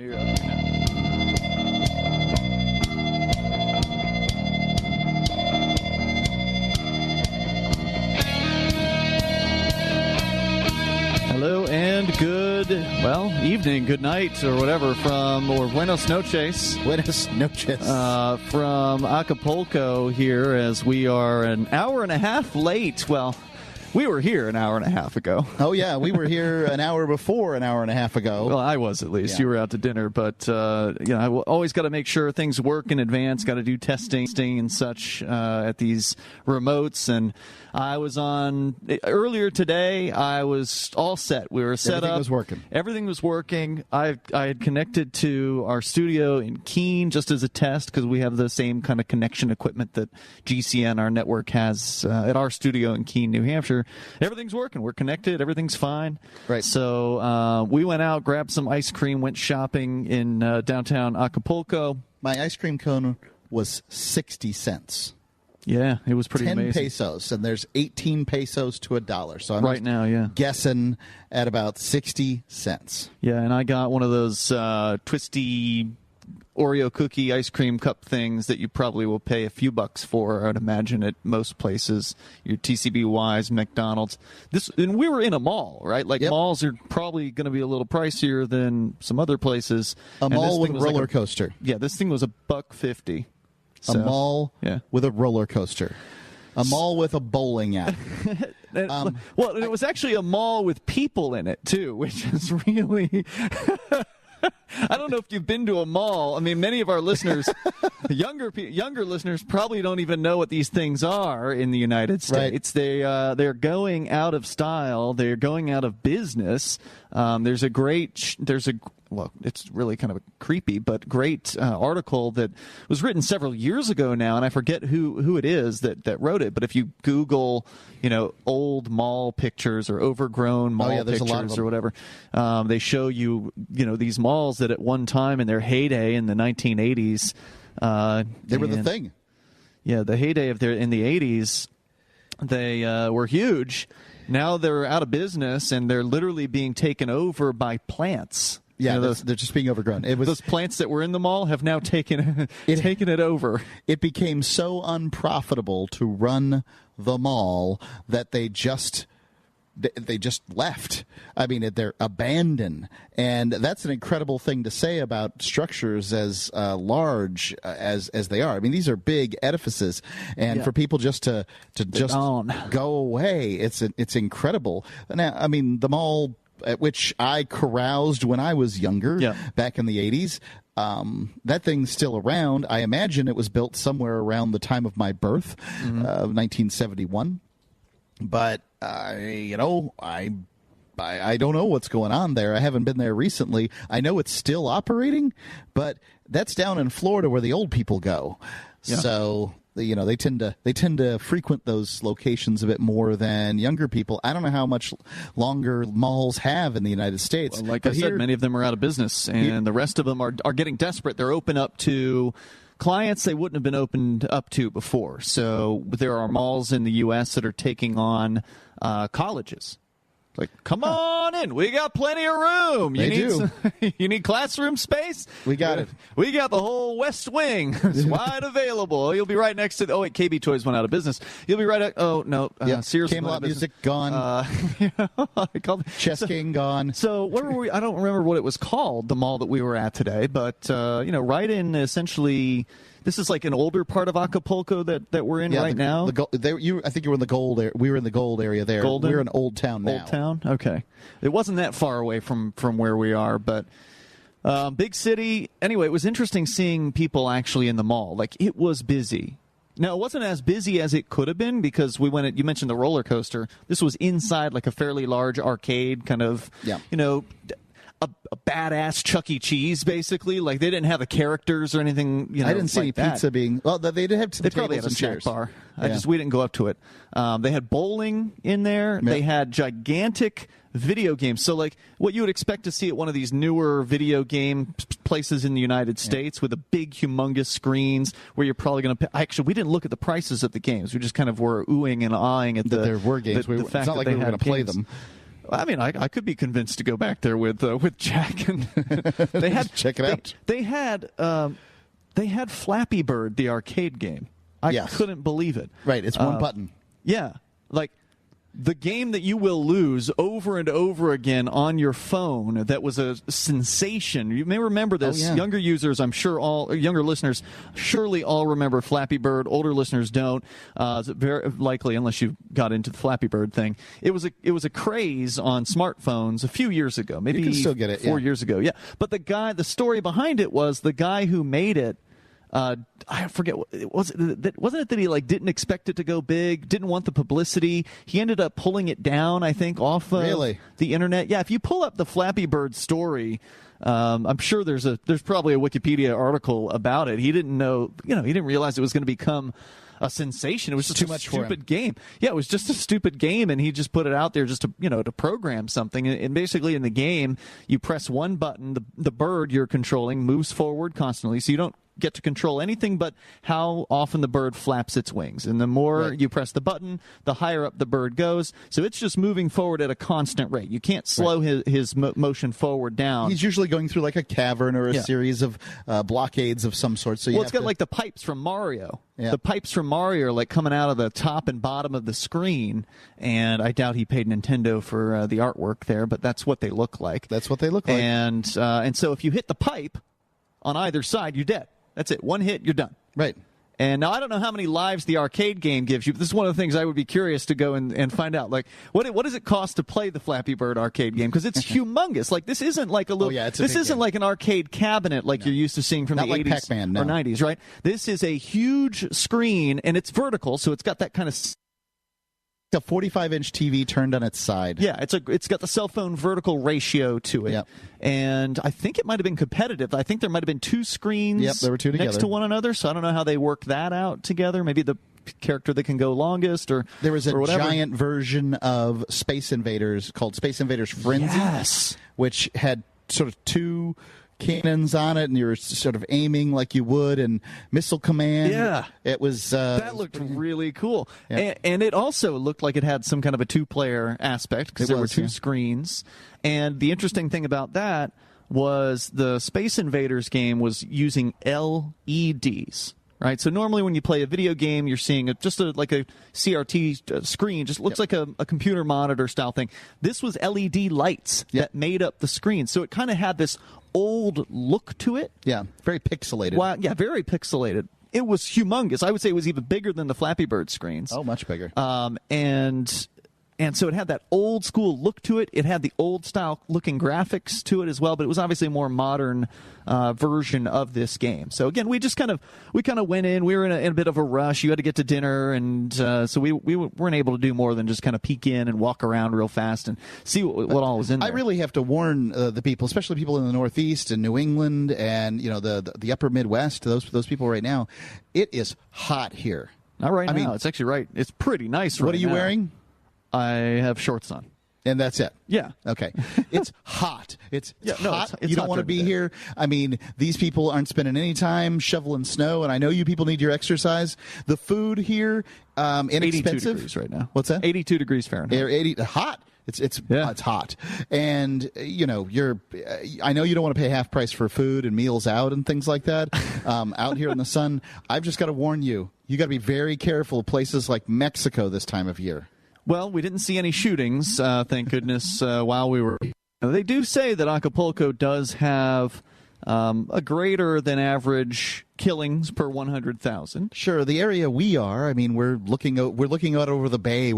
You're up now. Hello and good evening, good night, or whatever or buenos noches. Buenos noches. From Acapulco here, as we are an hour and a half late. Well, we were here an hour and a half ago. Oh, yeah, we were here an hour before an hour and a half ago. Well, I was, at least. Yeah. You were out to dinner, but I always got to make sure things work in advance, got to do testing and such at these remotes, and I was on earlier today. I was all set. We were set up. Everything was working. Everything was working. I had connected to our studio in Keene just as a test because we have the same kind of connection equipment that GCN, our network, has at our studio in Keene, New Hampshire. Everything's working. We're connected. Everything's fine. Right. So we went out, grabbed some ice cream, went shopping in downtown Acapulco. My ice cream cone was 60 cents. Yeah, it was pretty 10 amazing. 10 pesos, and there's 18 pesos to $1. So I'm right now, yeah, guessing at about 60 cents. Yeah, and I got one of those twisty Oreo cookie ice cream cup things that you probably will pay a few bucks for, I'd imagine, at most places, your TCBYs, McDonald's. And we were in a mall, right? Like, yep. Malls are probably going to be a little pricier than some other places. A mall with a roller coaster. Yeah, this thing was $1.50. A mall with a roller coaster. A mall with a bowling alley. Well, it was actually a mall with people in it, too, which is really... I don't know if you've been to a mall. I mean, many of our listeners, younger listeners, probably don't even know what these things are in the United States. Right. They're going out of style. They're going out of business. Well, it's really kind of creepy, but great article that was written several years ago now, and I forget who it is that wrote it. But if you Google, old mall pictures or overgrown mall pictures or whatever, they show you, these malls that at one time in their heyday in the 1980s, they were the thing. Yeah, the heyday in the 80s, they were huge. Now they're out of business, and they're literally being taken over by plants. Yeah, they're just being overgrown. Those plants that were in the mall have now taken it over. It became so unprofitable to run the mall that they just left. I mean, they're abandoned, and that's an incredible thing to say about structures as large as they are. I mean, these are big edifices, and for people just to go away, it's incredible. Now, I mean, the mall at which I caroused when I was younger, back in the 80s. That thing's still around. I imagine it was built somewhere around the time of my birth, 1971. But, I don't know what's going on there. I haven't been there recently. I know it's still operating, but that's down in Florida where the old people go. Yeah. So... they tend to frequent those locations a bit more than younger people. I don't know how much longer malls have in the United States. Well, like I said, many of them are out of business, and the rest of them are getting desperate. They're open up to clients they wouldn't have been opened up to before. So there are malls in the U.S. that are taking on colleges. Like, come on in. We got plenty of room. You need classroom space? We got it. We got the whole West Wing. It's wide available. You'll be right next to KB Toys went out of business. You'll be right Sears Camelot Music gone. Chess King gone. So where were we? I don't remember what it was called, the mall that we were at today, but right in essentially. This is like an older part of Acapulco that we're in right now. I think you were in the gold area. We were in the gold area there. Golden? We're in Old Town now. Old Town? Okay. It wasn't that far away from where we are, but big city. Anyway, it was interesting seeing people actually in the mall. Like, it was busy. Now, it wasn't as busy as it could have been because you mentioned the roller coaster. This was inside like a fairly large arcade kind of, a badass Chuck E. Cheese, basically. Like, they didn't have the characters or anything. I didn't see any pizza being. Well, they did have some probably tables had a and chairs. Bar. We didn't go up to it. They had bowling in there. Yep. They had gigantic video games. So, like, what you would expect to see at one of these newer video game places in the United States with the big, humongous screens where you're probably going to pay. Actually, we didn't look at the prices of the games. We just kind of were oohing and ahhing at there were games. It's not like we were going to play them. I mean, I could be convinced to go back there with Jack. And they had check it out. They had Flappy Bird, the arcade game. I couldn't believe it. Right, it's one button. Yeah, like the game that you will lose over and over again on your phone. That was a sensation. You may remember this. Younger users, I'm sure younger listeners surely all remember Flappy Bird. Older listeners don't. Very likely, unless you got into the Flappy Bird thing. It was a craze on smartphones a few years ago. Maybe you can still get it, 4 years ago. Yeah, but the story behind it was the guy who made it. I forget, wasn't it that he didn't expect it to go big, didn't want the publicity? He ended up pulling it down, I think, off the internet. Yeah, if you pull up the Flappy Bird story, I'm sure there's probably a Wikipedia article about it. He didn't know, he didn't realize it was going to become a sensation. It was just too much stupid game. Yeah, it was just a stupid game, and he just put it out there just to program something. And basically, in the game, you press one button, the bird you're controlling moves forward constantly, so you don't get to control anything but how often the bird flaps its wings. And the more you press the button, the higher up the bird goes. So it's just moving forward at a constant rate. You can't slow his motion forward down. He's usually going through a cavern or a series of blockades of some sort. So it's got the pipes from Mario. Yeah. The pipes from Mario are coming out of the top and bottom of the screen, and I doubt he paid Nintendo for the artwork there, but that's what they look like. That's what they look like. And so if you hit the pipe on either side, you're dead. That's it. One hit, you're done. Right. And now I don't know how many lives the arcade game gives you, but this is one of the things I would be curious to go and find out. What does it cost to play the Flappy Bird arcade game? Because it's humongous. This isn't like a little. This isn't like an arcade cabinet you're used to seeing from the 80s Pac-Man, or 90s, right? This is a huge screen, and it's vertical, so it's got that kind of. A 45-inch TV turned on its side. Yeah, it's got the cell phone vertical ratio to it. Yep. And I think it might have been competitive. I think there might have been two screens there were two next to one another, so I don't know how they worked that out together. Maybe the character that can go longest or there was a or giant version of Space Invaders called Space Invaders Frenzy, which had sort of two cannons on it, and you were sort of aiming like you would in Missile Command. Yeah. It was... that looked really cool. Yeah. And it also looked like it had some kind of a two-player aspect because there were two screens. And the interesting thing about that was the Space Invaders game was using LEDs. Right, so normally when you play a video game, you're seeing just a CRT screen, just looks like a computer monitor style thing. This was LED lights that made up the screen, so it kind of had this old look to it. Yeah, very pixelated. Wow, yeah, very pixelated. It was humongous. I would say it was even bigger than the Flappy Bird screens. Oh, much bigger. And so it had that old school look to it. It had the old style looking graphics to it as well, but it was obviously a more modern version of this game. So again, we kind of went in. We were in a bit of a rush. You had to get to dinner, and so we weren't able to do more than just kind of peek in and walk around real fast and see what all was in there. I really have to warn the people, especially people in the Northeast and New England and the Upper Midwest. Those people right now, it is hot here. Not right now. It's actually right. It's pretty nice right now. What are you wearing? I have shorts on. And that's it? Yeah. Okay. It's hot. It's hot. It's you don't want to be here. I mean, these people aren't spending any time shoveling snow, and I know you people need your exercise. The food here, inexpensive. 82 degrees right now. What's that? 82 degous Fahrenheit. Hot. It's hot. And, I know you don't want to pay half price for food and meals out and things like that. Out here in the sun, I've just got to warn you, you got to be very careful of places like Mexico this time of year. Well, we didn't see any shootings, thank goodness, while we were. They do say that Acapulco does have a greater than average killings per 100,000. Sure, the area we are. I mean, we're looking out over the bay.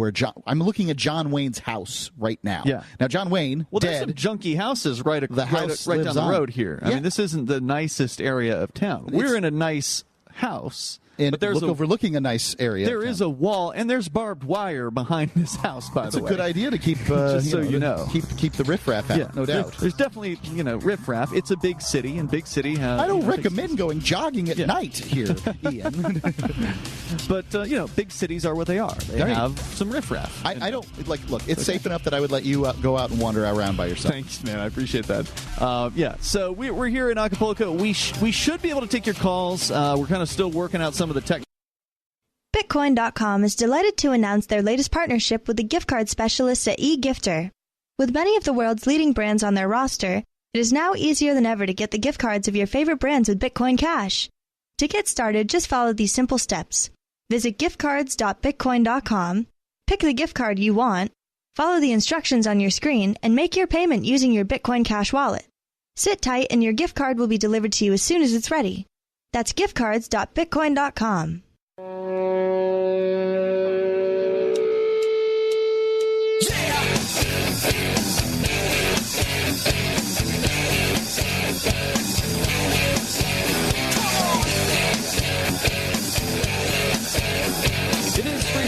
I'm looking at John Wayne's house right now. Yeah. Now, John Wayne, there's some junky houses right down the road here. I mean, this isn't the nicest area of town. We're in a nice house. But there's overlooking a nice area. There is a wall, and there's barbed wire behind this house, by the way. It's a good idea to keep, just so you know. Keep the riffraff out, no doubt. There's definitely, riffraff. It's a big city, and big city has... I don't recommend going jogging at night here, Ian. But, big cities are what they are. They have some riffraff. I don't... Look, it's safe enough that I would let you go out and wander around by yourself. Thanks, man. I appreciate that. So we're here in Acapulco. We should be able to take your calls. We're kind of still working out some of the tech. Bitcoin.com is delighted to announce their latest partnership with the gift card specialists at eGifter. With many of the world's leading brands on their roster, it is now easier than ever to get the gift cards of your favorite brands with Bitcoin Cash. To get started, just follow these simple steps. Visit giftcards.bitcoin.com, pick the gift card you want, follow the instructions on your screen, and make your payment using your Bitcoin Cash wallet. Sit tight and your gift card will be delivered to you as soon as it's ready. That's giftcards.bitcoin.com.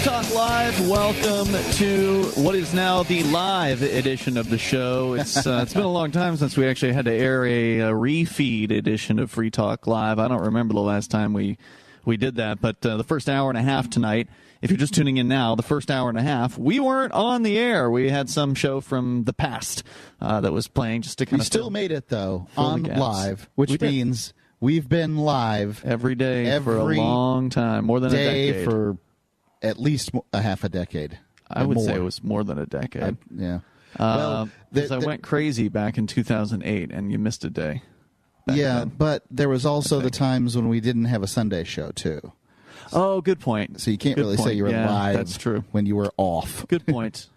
Talk Live. Welcome to what is now the live edition of the show. It's been a long time since we actually had to air a refeed edition of Free Talk Live. I don't remember the last time we did that, but the first hour and a half tonight, if you're just tuning in now, the first hour and a half, we weren't on the air. We had some show from the past that was playing just to kind of... We still made it, though, on live, which means we've been live every day for a long time, more than a decade. For at least a half a decade. I would say it was more than a decade. Yeah. Because I went crazy back in 2008, and you missed a day. Yeah, but there was also the times when we didn't have a Sunday show, too. Oh, good point. So you can't really say you were live that's true. When you were off. Good point.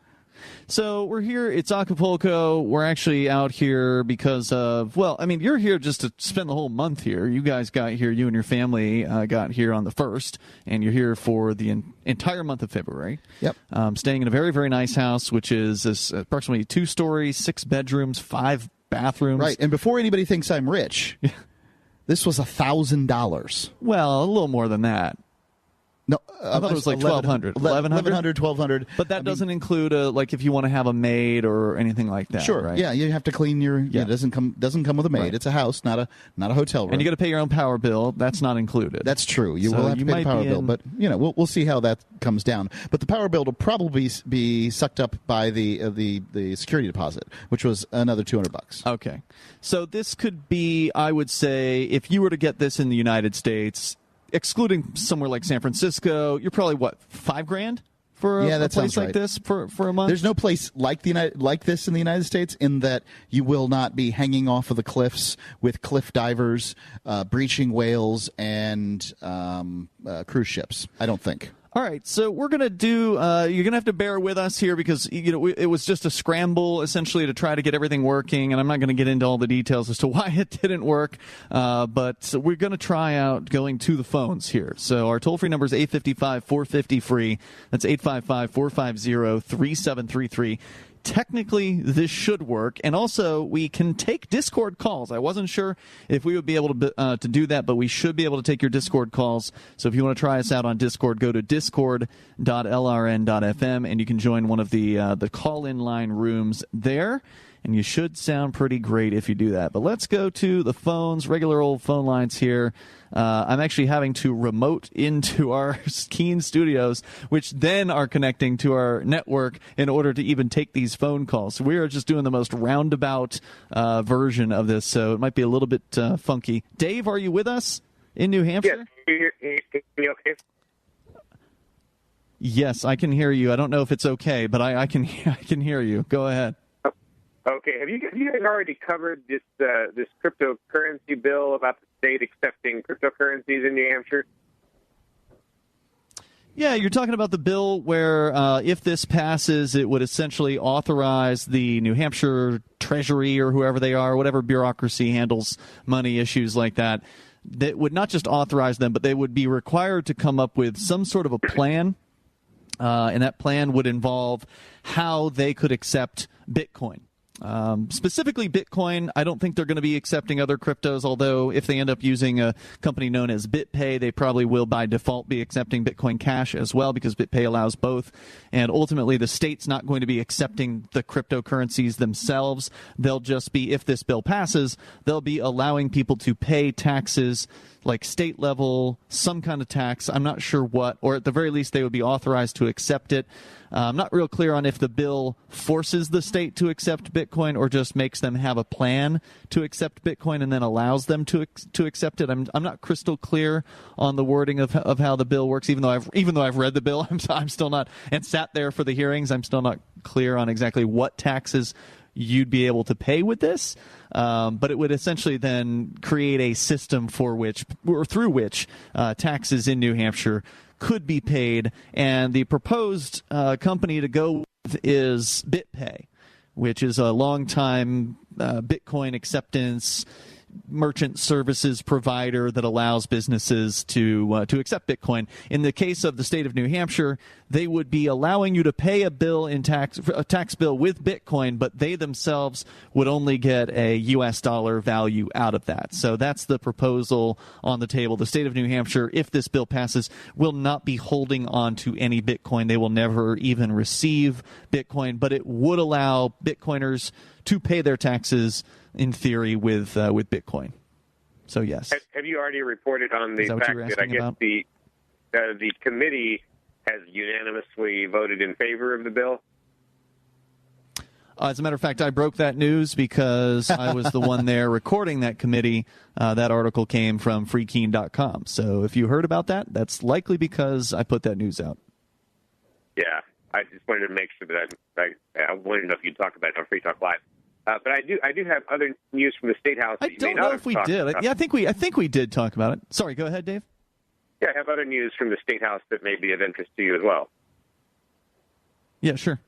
So we're here. It's Acapulco. We're actually out here because of, well, I mean, you're here just to spend the whole month here. You guys got here, you and your family got here on the 1st, and you're here for the entire month of February. Yep. Staying in a very, very nice house, which is approximately 2 stories, 6 bedrooms, 5 bathrooms. Right. And before anybody thinks I'm rich, this was $1,000. Well, a little more than that. No, I thought it was like $1,200. $1,200. But that doesn't include like if you want to have a maid or anything like that. Sure. Right? Yeah, you have to clean your. Yeah. It doesn't come with a maid. Right. It's a house, not a hotel room. And you got to pay your own power bill. That's not included. That's true. You will have to pay the power bill, but we'll see how that comes down. But the power bill will probably be sucked up by the security deposit, which was another $200. Okay, so this could be, I would say, if you were to get this in the United States, excluding somewhere like San Francisco, you're probably $5,000 for a place like this for a month. There's no place like this in the United States, in that you will not be hanging off of the cliffs with cliff divers, breaching whales, and cruise ships. I don't think. All right, so we're going to do you're going to have to bear with us here because it was just a scramble essentially to try to get everything working, and I'm not going to get into all the details as to why it didn't work, but we're going to try out going to the phones here. So our toll-free number is 855-450-FREE. That's 855-450-3733. Technically, this should work, and also we can take Discord calls. I wasn't sure if we would be able to do that, but we should be able to take your Discord calls. So if you want to try us out on Discord, go to discord.lrn.fm, and you can join one of the call-in line rooms there, and you should sound pretty great if you do that. But let's go to the phones, regular old phone lines here. I'm actually having to remote into our Keene studios, which then are connecting to our network in order to even take these phone calls. So we are just doing the most roundabout version of this, so it might be a little bit funky. Dave, are you with us in New Hampshire? Yes. Yes, I can hear you. I don't know if it's okay, but I can hear you. Go ahead. Okay. Have you guys already covered this cryptocurrency bill about the state accepting cryptocurrencies in New Hampshire? Yeah, you're talking about the bill where if this passes, it would essentially authorize the New Hampshire Treasury or whoever they are, whatever bureaucracy handles money issues like that, that would not just authorize them, but they would be required to come up with some sort of a plan, and that plan would involve how they could accept Bitcoin. Specifically Bitcoin, I don't think they're going to be accepting other cryptos, although if they end up using a company known as BitPay, they probably will by default be accepting Bitcoin Cash as well, because BitPay allows both. And ultimately, the state's not going to be accepting the cryptocurrencies themselves. They'll just be, if this bill passes, they'll be allowing people to pay taxes like state level, some kind of tax. I'm not sure what, or at the very least they would be authorized to accept it. I'm not real clear on if the bill forces the state to accept Bitcoin or just makes them have a plan to accept Bitcoin and then allows them to accept it. I'm not crystal clear on the wording of how the bill works. Even though I've read the bill, I'm still not, and sat there for the hearings, I'm still not clear on exactly what taxes you'd be able to pay with this. But it would essentially then create a system through which taxes in New Hampshire could be paid. And the proposed company to go with is BitPay, which is a long-time Bitcoin acceptance merchant services provider that allows businesses to accept Bitcoin. In the case of the state of New Hampshire, they would be allowing you to pay a tax bill with Bitcoin, but they themselves would only get a U.S. dollar value out of that. So that's the proposal on the table. The state of New Hampshire, if this bill passes, will not be holding on to any Bitcoin. They will never even receive Bitcoin, but it would allow Bitcoiners to pay their taxes in theory with Bitcoin. So yes. Have you already reported on the fact that I guess the committee has unanimously voted in favor of the bill? As a matter of fact, I broke that news because I was the one there recording that committee. That article came from freekeen.com. So if you heard about that, that's likely because I put that news out. Yeah, I just wanted to make sure that I wanted to know if you'd talk about it on Free Talk Live. But I do have other news from the State House. I don't know if we did. Yeah, I think we did talk about it. Sorry, go ahead, Dave. Yeah, I have other news from the State House that may be of interest to you as well. Yeah, sure.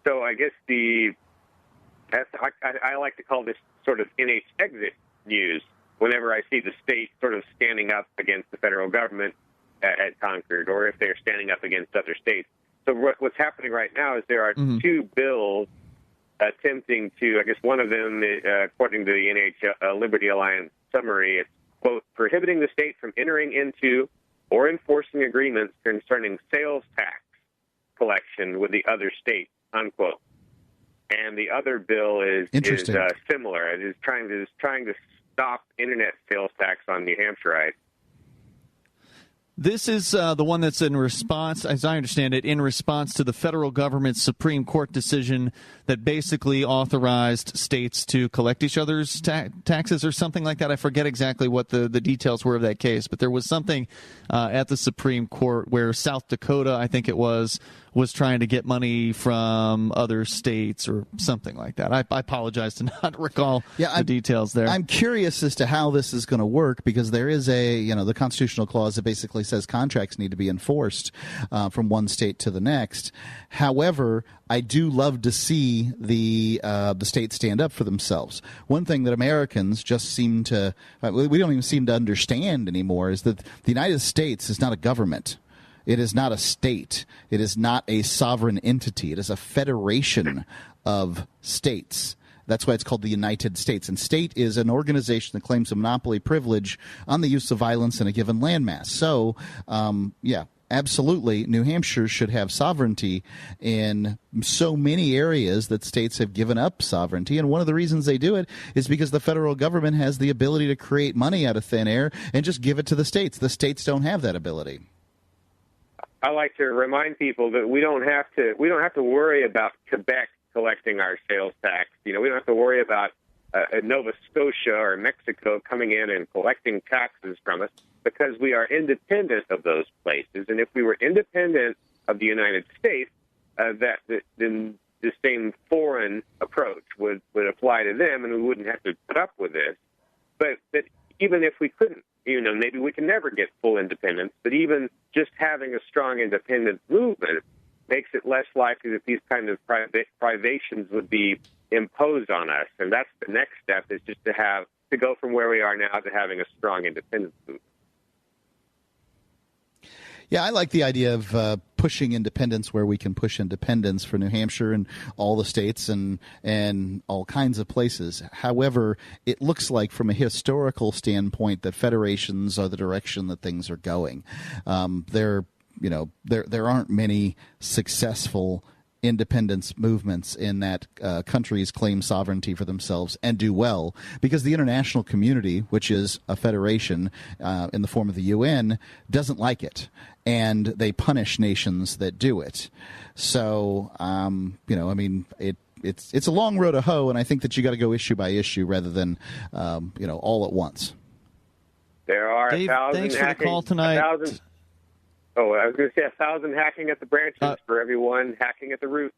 So I guess I like to call this sort of NH exit news whenever I see the state sort of standing up against the federal government at Concord, or if they're standing up against other states. So what's happening right now is there are two bills attempting to, I guess one of them, according to the NH Liberty Alliance summary, it's, quote, prohibiting the state from entering into or enforcing agreements concerning sales tax collection with the other states, unquote. And the other bill is similar. It is trying to stop internet sales tax on New Hampshireites. This is the one that's in response, as I understand it, in response to the federal government's Supreme Court decision that basically authorized states to collect each other's taxes or something like that. I forget exactly what the details were of that case, but there was something at the Supreme Court where South Dakota, I think it was trying to get money from other states or something like that. I apologize to not recall the details there. I'm curious as to how this is going to work, because there is the constitutional clause that basically says contracts need to be enforced from one state to the next. However, I do love to see the states stand up for themselves. One thing that Americans just seem to we don't even seem to understand anymore is that the United States is not a government. It is not a state. It is not a sovereign entity. It is a federation of states. That's why it's called the United States. And state is an organization that claims a monopoly privilege on the use of violence in a given landmass. So, absolutely, New Hampshire should have sovereignty in so many areas that states have given up sovereignty. And one of the reasons they do it is because the federal government has the ability to create money out of thin air and just give it to the states. The states don't have that ability. I like to remind people that we don't have to worry about Quebec collecting our sales tax. We don't have to worry about Nova Scotia or Mexico coming in and collecting taxes from us, because we are independent of those places. And if we were independent of the United States, then the same foreign approach would apply to them, and we wouldn't have to put up with this. But even if we couldn't, maybe we can never get full independence, but even just having a strong independence movement makes it less likely that these kind of privations would be imposed on us. And that's the next step, is just to go from where we are now to having a strong independence movement. Yeah, I like the idea of pushing independence where we can push independence for New Hampshire and all the states and all kinds of places. However, it looks like from a historical standpoint that federations are the direction that things are going. There aren't many successful independence movements in that countries claim sovereignty for themselves and do well, because the international community, which is a federation in the form of the UN, doesn't like it, and they punish nations that do it. So, it's a long road to hoe, and I think that you got to go issue by issue rather than all at once. There are Dave, 1,000 thanks for the hacking, call tonight. 1,000. Oh, I was going to say 1,000 hacking at the branches for everyone hacking at the root.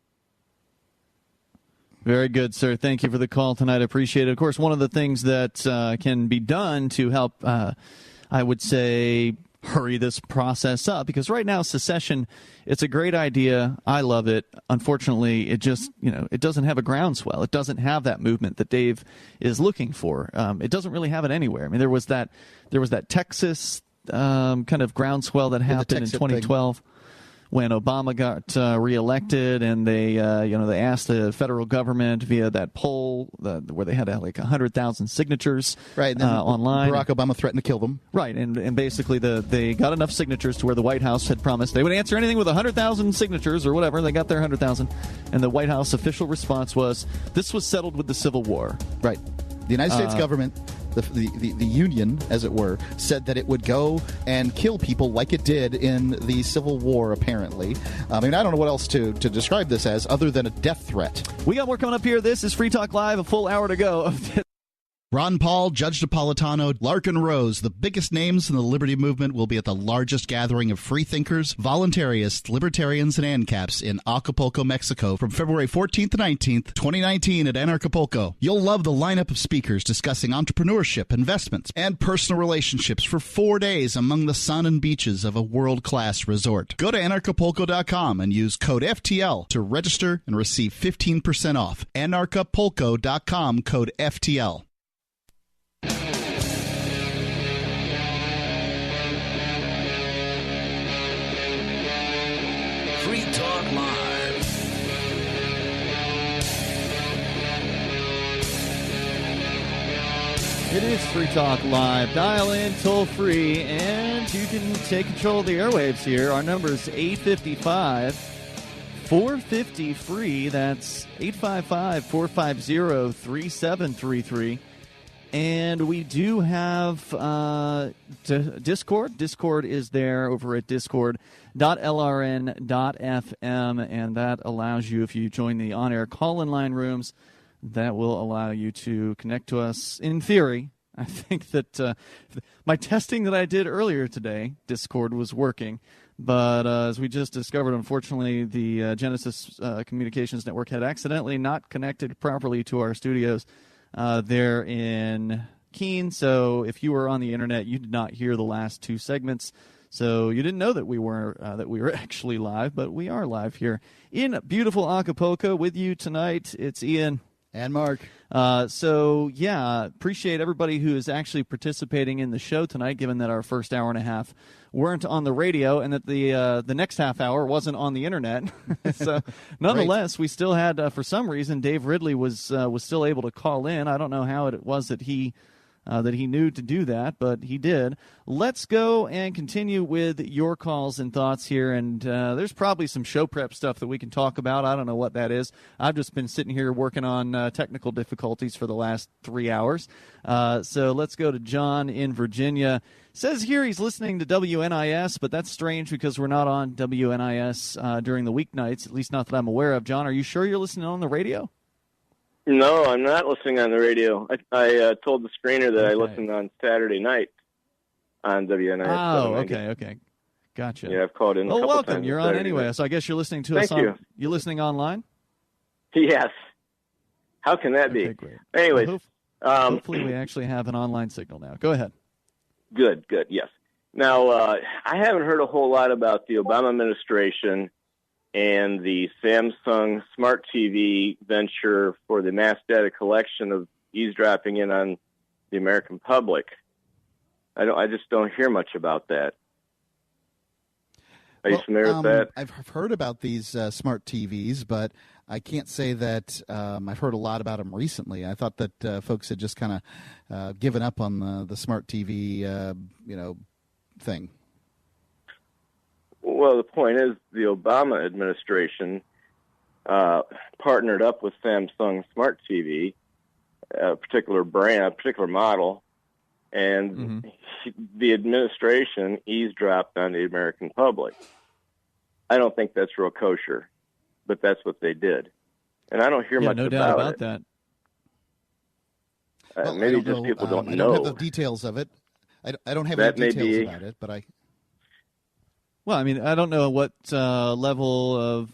Very good, sir. Thank you for the call tonight. I appreciate it. Of course, one of the things that can be done to help, I would say, hurry this process up, because right now secession, it's a great idea. I love it. Unfortunately, it just, it doesn't have a groundswell. It doesn't have that movement that Dave is looking for. It doesn't really have it anywhere. I mean, there was that Texas kind of groundswell that happened in 2012 when Obama got reelected, and they asked the federal government via that poll where they had like 100,000 signatures online. Barack Obama threatened to kill them. Right, and basically they got enough signatures to where the White House had promised they would answer anything with 100,000 signatures or whatever. They got their 100,000, and the White House official response was, this was settled with the Civil War. Right. The United States government, the Union, as it were, said that it would go and kill people like it did in the Civil War, apparently. I mean, I don't know what else to describe this as other than a death threat. We got more coming up here. This is Free Talk Live, a full hour to go. Ron Paul, Judge Napolitano, Larkin Rose, the biggest names in the liberty movement, will be at the largest gathering of freethinkers, voluntarists, libertarians, and ANCAPs in Acapulco, Mexico from February 14th to 19th, 2019 at Acapulco. You'll love the lineup of speakers discussing entrepreneurship, investments, and personal relationships for 4 days among the sun and beaches of a world-class resort. Go to anarchapulco.com and use code FTL to register and receive 15% off. anarchapulco.com, code FTL. Free Talk Live. It is Free Talk Live. Dial in toll free, and you can take control of the airwaves here. Our number is 855-450-FREE. That's 855-450-3733. And we do have Discord. Discord is there over at discord.lrn.fm, and that allows you, if you join the on-air call-in line rooms, that will allow you to connect to us in theory. I think that my testing that I did earlier today, Discord was working. But as we just discovered, unfortunately, the Genesis Communications Network had accidentally not connected properly to our studios there in Keene. So if you were on the internet, you did not hear the last two segments. So you didn't know that we were actually live, but we are live here in beautiful Acapulco with you tonight. It's Ian and Mark. So yeah, appreciate everybody who is actually participating in the show tonight, given that our first hour and a half weren't on the radio and that the next half hour wasn't on the internet. So nonetheless, we still had, for some reason, Dave Ridley was still able to call in. I don't know how it was that he knew to do that, but he did. Let's go and continue with your calls and thoughts here. And there's probably some show prep stuff that we can talk about. I don't know what that is. I've just been sitting here working on technical difficulties for the last 3 hours. So let's go to John in Virginia. Says here he's listening to WNIS, but that's strange because we're not on WNIS during the weeknights, at least not that I'm aware of. John, are you sure you're listening on the radio? No, I'm not listening on the radio. I told the screener that I listened on Saturday night on WNIS. Oh, okay. Gotcha. Yeah, I've called in a couple welcome. times. You're on anyway, so I guess you're listening to us on... Thank you. You listening online? Yes. How can that be? Great. Anyways. Well, hopefully we actually have an online signal now. Go ahead. Good, yes. Now, I haven't heard a whole lot about the Obama administration and the Samsung Smart TV venture for the mass data collection of eavesdropping in on the American public. I just don't hear much about that. Are you familiar with that? I've heard about these smart TVs, but I can't say that I've heard a lot about them recently. I thought that folks had just kind of given up on the smart TV, thing. Well, the point is the Obama administration partnered up with Samsung Smart TV, a particular brand, a particular model, and the administration eavesdropped on the American public. I don't think that's real kosher, but that's what they did. And I don't hear much no about doubt about it. that. Well, maybe just know. people don't I know. don't have the details of it. I don't have That any may details be- about it, but I... Well, I mean, I don't know what level of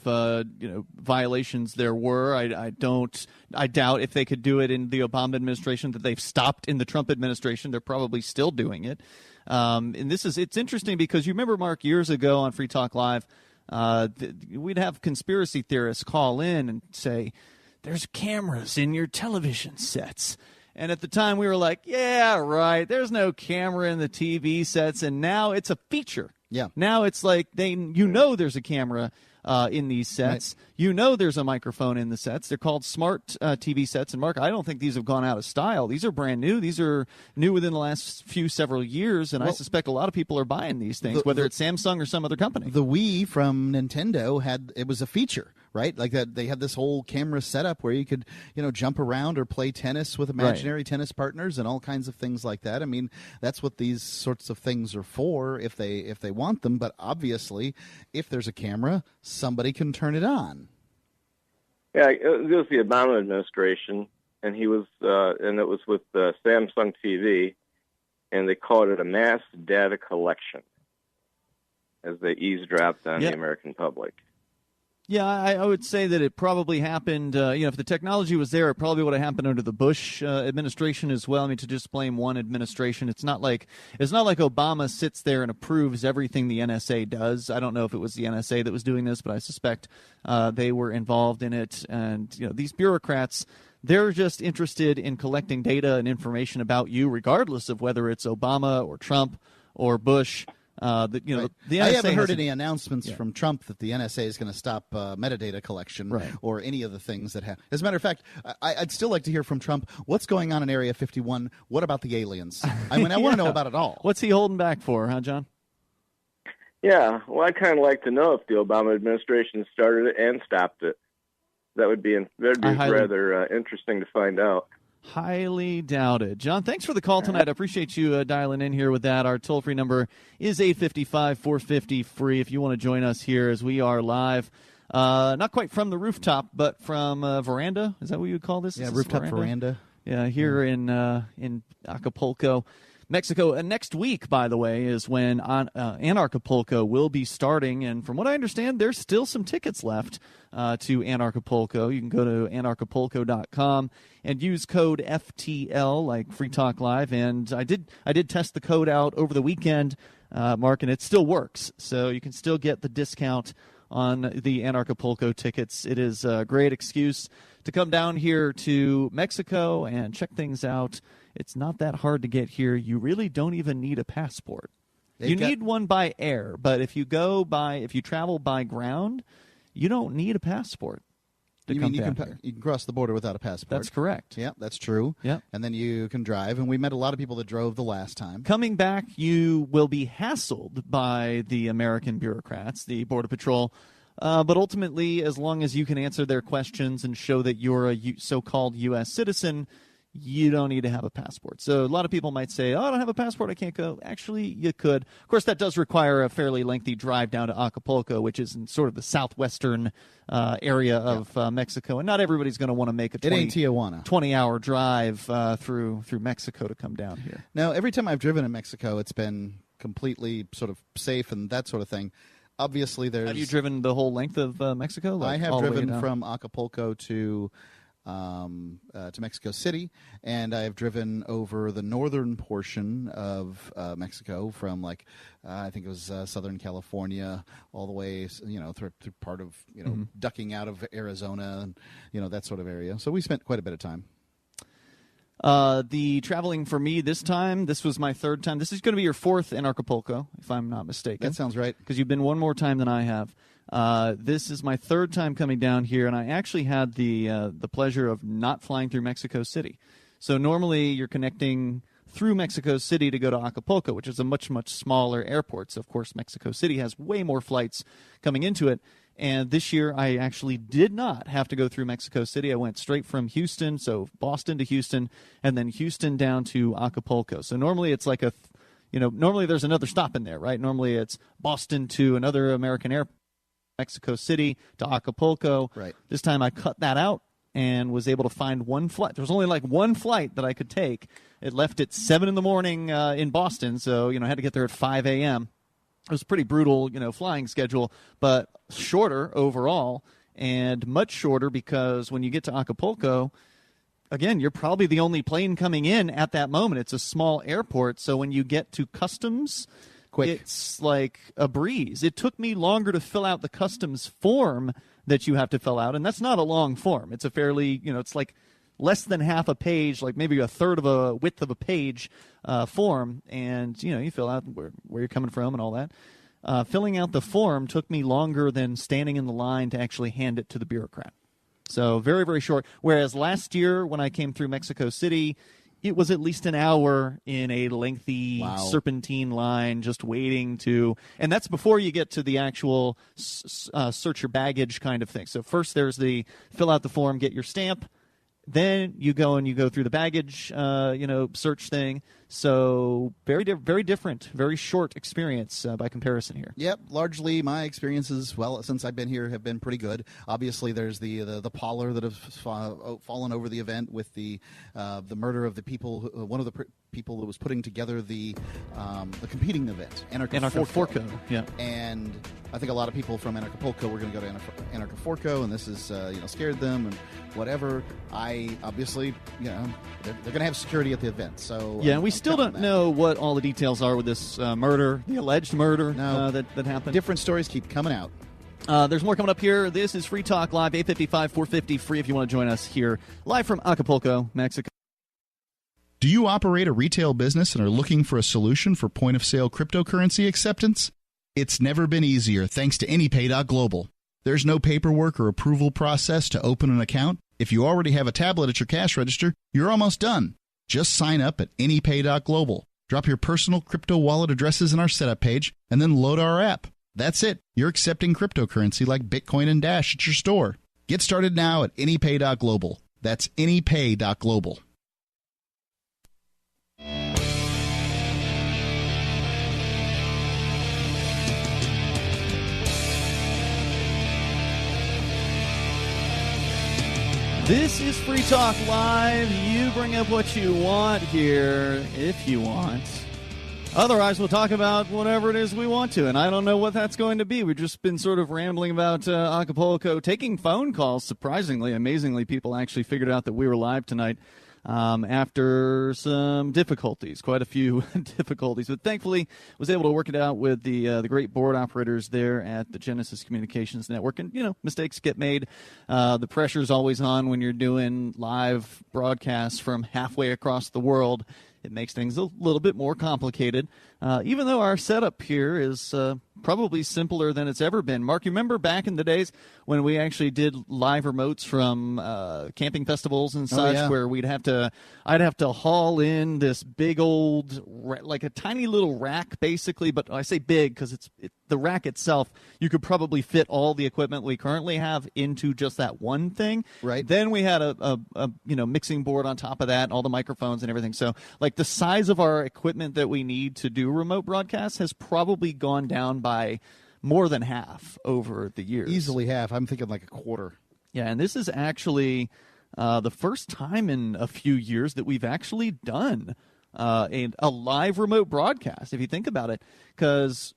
violations there were. I doubt if they could do it in the Obama administration that they've stopped in the Trump administration. They're probably still doing it. And it's interesting because you remember, Mark, years ago on Free Talk Live, we'd have conspiracy theorists call in and say, "There's cameras in your television sets." And at the time we were like, "Yeah, right. There's no camera in the TV sets." And now it's a feature. Yeah. Now it's like there's a camera in these sets. Right. There's a microphone in the sets. They're called smart TV sets. And Mark, I don't think these have gone out of style. These are brand new. These are new within the last several years. And I suspect a lot of people are buying these things, whether it's Samsung or some other company. The Wii from Nintendo it was a feature, right? Like that, they had this whole camera setup where you could, jump around or play tennis with imaginary tennis partners and all kinds of things like that. I mean, that's what these sorts of things are for if they want them. But obviously, if there's a camera, somebody can turn it on. Yeah, it was the Obama administration, and he was, and it was with Samsung TV, and they called it a mass data collection as they eavesdropped on the American public. Yeah, I would say that it probably happened, if the technology was there, it probably would have happened under the Bush administration as well. I mean, to just blame one administration, it's not like Obama sits there and approves everything the NSA does. I don't know if it was the NSA that was doing this, but I suspect they were involved in it. And, these bureaucrats, they're just interested in collecting data and information about you, regardless of whether it's Obama or Trump or Bush. The NSA I haven't heard any announcements from Trump that the NSA is going to stop metadata collection or any of the things that happen. As a matter of fact, I'd still like to hear from Trump, what's going on in Area 51? What about the aliens? I mean, I want to know about it all. What's he holding back for, huh, John? Yeah, well, I'd kind of like to know if the Obama administration started it and stopped it. That'd be rather interesting to find out. Highly doubted. John, thanks for the call tonight. I appreciate you dialing in here with that. Our toll-free number is 855-450-FREE if you want to join us here as we are live. Not quite from the rooftop, but from veranda. Is that what you would call this? Yeah, rooftop veranda. Yeah, here in Acapulco, Mexico. Next week, by the way, is when Anarchapulco will be starting. And from what I understand, there's still some tickets left to Anarchapulco. You can go to anarchapulco.com and use code FTL, like Free Talk Live. And I did test the code out over the weekend, Mark, and it still works. So you can still get the discount on the Anarchapulco tickets. It is a great excuse to come down here to Mexico and check things out. It's not that hard to get here. You really don't even need a passport. You need one by air, but if you travel by ground, you don't need a passport. You can cross the border without a passport? That's correct. Yeah, that's true. Yeah. And then you can drive, and we met a lot of people that drove the last time. Coming back, you will be hassled by the American bureaucrats, the Border Patrol. But ultimately, as long as you can answer their questions and show that you're a so-called U.S. citizen, you don't need to have a passport. So a lot of people might say, I don't have a passport, I can't go. Actually, you could. Of course, that does require a fairly lengthy drive down to Acapulco, which is in sort of the southwestern area of Mexico. And not everybody's going to want to make a 20-hour drive through Mexico to come down here. Now, every time I've driven in Mexico, it's been completely sort of safe and that sort of thing. Obviously, there's... Have you driven the whole length of Mexico? I have driven from Acapulco to Mexico City, and I have driven over the northern portion of Mexico from I think it was Southern California all the way, through part of ducking out of Arizona and that sort of area. So we spent quite a bit of time. The traveling for me this was my third time. This is going to be your fourth in Acapulco, if I'm not mistaken. That sounds right. Because you've been one more time than I have. This is my third time coming down here, and I actually had the pleasure of not flying through Mexico City. So normally you're connecting through Mexico City to go to Acapulco, which is a much, much smaller airport. So, of course, Mexico City has way more flights coming into it. And this year, I actually did not have to go through Mexico City. I went straight from Houston, so Boston to Houston, and then Houston down to Acapulco. So normally it's like normally there's another stop in there, right? Normally it's Boston to another American airport, Mexico City to Acapulco. Right. This time I cut that out and was able to find one flight. There was only like one flight that I could take. It left at 7 in the morning in Boston, so I had to get there at 5 a.m. It was a pretty brutal, flying schedule, but shorter overall, and much shorter because when you get to Acapulco, again, you're probably the only plane coming in at that moment. It's a small airport, so when you get to customs, it's like a breeze. It took me longer to fill out the customs form that you have to fill out, and that's not a long form. It's a fairly, it's like less than half a page, like maybe a third of a width of a page form, and you fill out where you're coming from and all that. Filling out the form took me longer than standing in the line to actually hand it to the bureaucrat. So very, very short. Whereas last year when I came through Mexico City, it was at least an hour in a lengthy serpentine line just waiting to, and that's before you get to the actual search your baggage kind of thing. So first there's the fill out the form, get your stamp. Then you go through the baggage, search thing. So very different, very short experience by comparison here. Yep, largely my experiences, since I've been here, have been pretty good. Obviously, there's the pallor that has fallen over the event with the murder of the people. One of the people that was putting together the competing event, Acapulco. Yeah, and I think a lot of people from Acapulco were going to go to Acapulco, and this is scared them and whatever. I obviously they're going to have security at the event, so yeah. We still don't know what all the details are with this murder, the alleged murder that happened. Different stories keep coming out. There's more coming up here. This is Free Talk Live, 855-450 free if you want to join us here live from Acapulco, Mexico. Do you operate a retail business and are looking for a solution for point-of-sale cryptocurrency acceptance? It's never been easier thanks to AnyPay.Global. There's no paperwork or approval process to open an account. If you already have a tablet at your cash register, you're almost done. Just sign up at AnyPay.Global. Drop your personal crypto wallet addresses in our setup page, and then load our app. That's it. You're accepting cryptocurrency like Bitcoin and Dash at your store. Get started now at AnyPay.Global. That's AnyPay.Global. This is Free Talk Live. You bring up what you want here, if you want. Otherwise, we'll talk about whatever it is we want to, and I don't know what that's going to be. We've just been sort of rambling about Acapulco, taking phone calls. Surprisingly, amazingly, people actually figured out that we were live tonight after some difficulties, quite a few difficulties. But thankfully, was able to work it out with the great board operators there at the Genesis Communications Network. And, mistakes get made. The pressure's always on when you're doing live broadcasts from halfway across the world. It makes things a little bit more complicated, even though our setup here is probably simpler than it's ever been. Mark, you remember back in the days when we actually did live remotes from camping festivals and such, where I'd have to haul in this big old, like a tiny little rack, basically. But I say big because the rack itself, you could probably fit all the equipment we currently have into just that one thing. Right. Then we had a mixing board on top of that, all the microphones and everything. So like the size of our equipment that we need to do remote broadcasts has probably gone down by more than half over the years. Easily half. I'm thinking like a quarter. Yeah, and this is actually the first time in a few years that we've actually done a live remote broadcast, if you think about it, because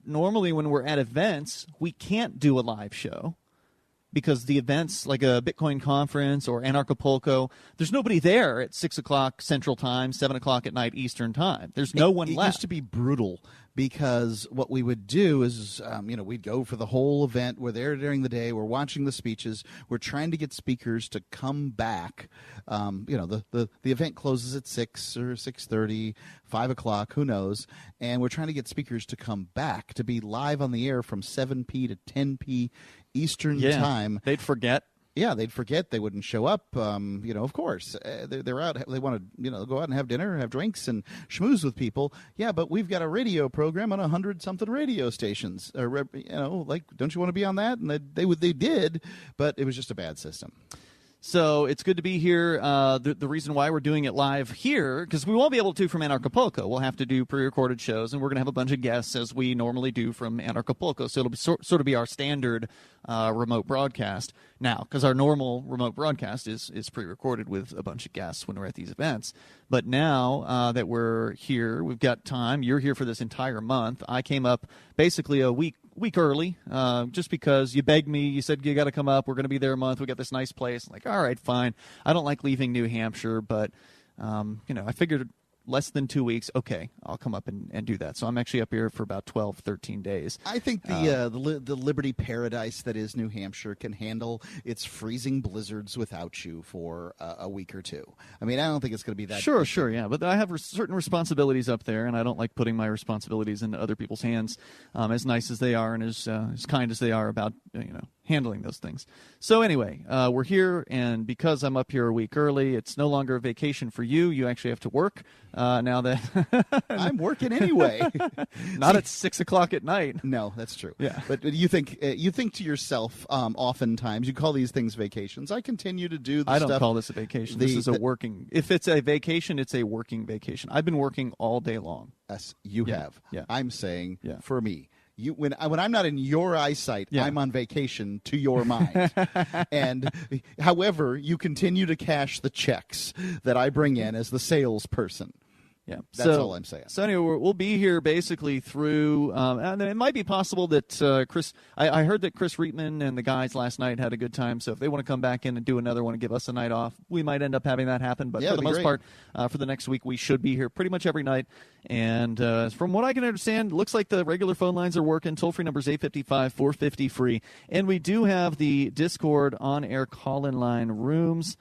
normally when we're at events, we can't do a live show because the events like a Bitcoin conference or Acapulco, there's nobody there at 6 o'clock Central Time, 7 o'clock at night Eastern Time. There's no one left. It used to be brutal because what we would do is, we'd go for the whole event. We're there during the day. We're watching the speeches. We're trying to get speakers to come back. The event closes at 6 or 6:30, 5 o'clock, who knows. And we're trying to get speakers to come back to be live on the air from 7 p to 10 p Eastern time. They'd forget. Yeah, they'd forget. They wouldn't show up. Of course, they're out. They want to, go out and have dinner, have drinks, and schmooze with people. Yeah, but we've got a radio program on 100-something radio stations. Don't you want to be on that? And they did, but it was just a bad system. So it's good to be here. The reason why we're doing it live here, because we won't be able to from Acapulco. We'll have to do pre-recorded shows, and we're going to have a bunch of guests as we normally do from Acapulco. So it'll be sort of be our standard remote broadcast now, because our normal remote broadcast is pre-recorded with a bunch of guests when we're at these events. But now that we're here, we've got time. You're here for this entire month. I came up basically a week early, just because you begged me. You said you got to come up. We're going to be there a month. We got this nice place. I'm like, all right, fine. I don't like leaving New Hampshire, but I figured less than 2 weeks. Okay, I'll come up and do that. So I'm actually up here for about 12, 13 days. I think the Liberty paradise that is New Hampshire can handle its freezing blizzards without you for a week or two. I mean, I don't think it's going to be that. Sure, yeah. But I have certain responsibilities up there, and I don't like putting my responsibilities into other people's hands, as nice as they are and as kind as they are about handling those things. So anyway, we're here, and because I'm up here a week early, it's no longer a vacation for you. You actually have to work now that I'm working anyway. Not at 6 o'clock at night. No, that's true. Yeah, but you think to yourself, oftentimes you call these things vacations. I continue to do. I don't call this a vacation. This is a working. If it's a vacation, it's a working vacation. I've been working all day long. Yes, you have. Yeah. I'm saying for me. When I'm not in your eyesight, I'm on vacation to your mind. And however, you continue to cash the checks that I bring in as the salesperson. Yeah, that's all I'm saying. So anyway, we'll be here basically through, and it might be possible that Chris. I heard that Chris Reitman and the guys last night had a good time. So if they want to come back in and do another one and give us a night off, we might end up having that happen. But for the most part, for the next week, we should be here pretty much every night. And from what I can understand, looks like the regular phone lines are working. Toll free number is 855-450-FREE, and we do have the Discord on-air call-in line rooms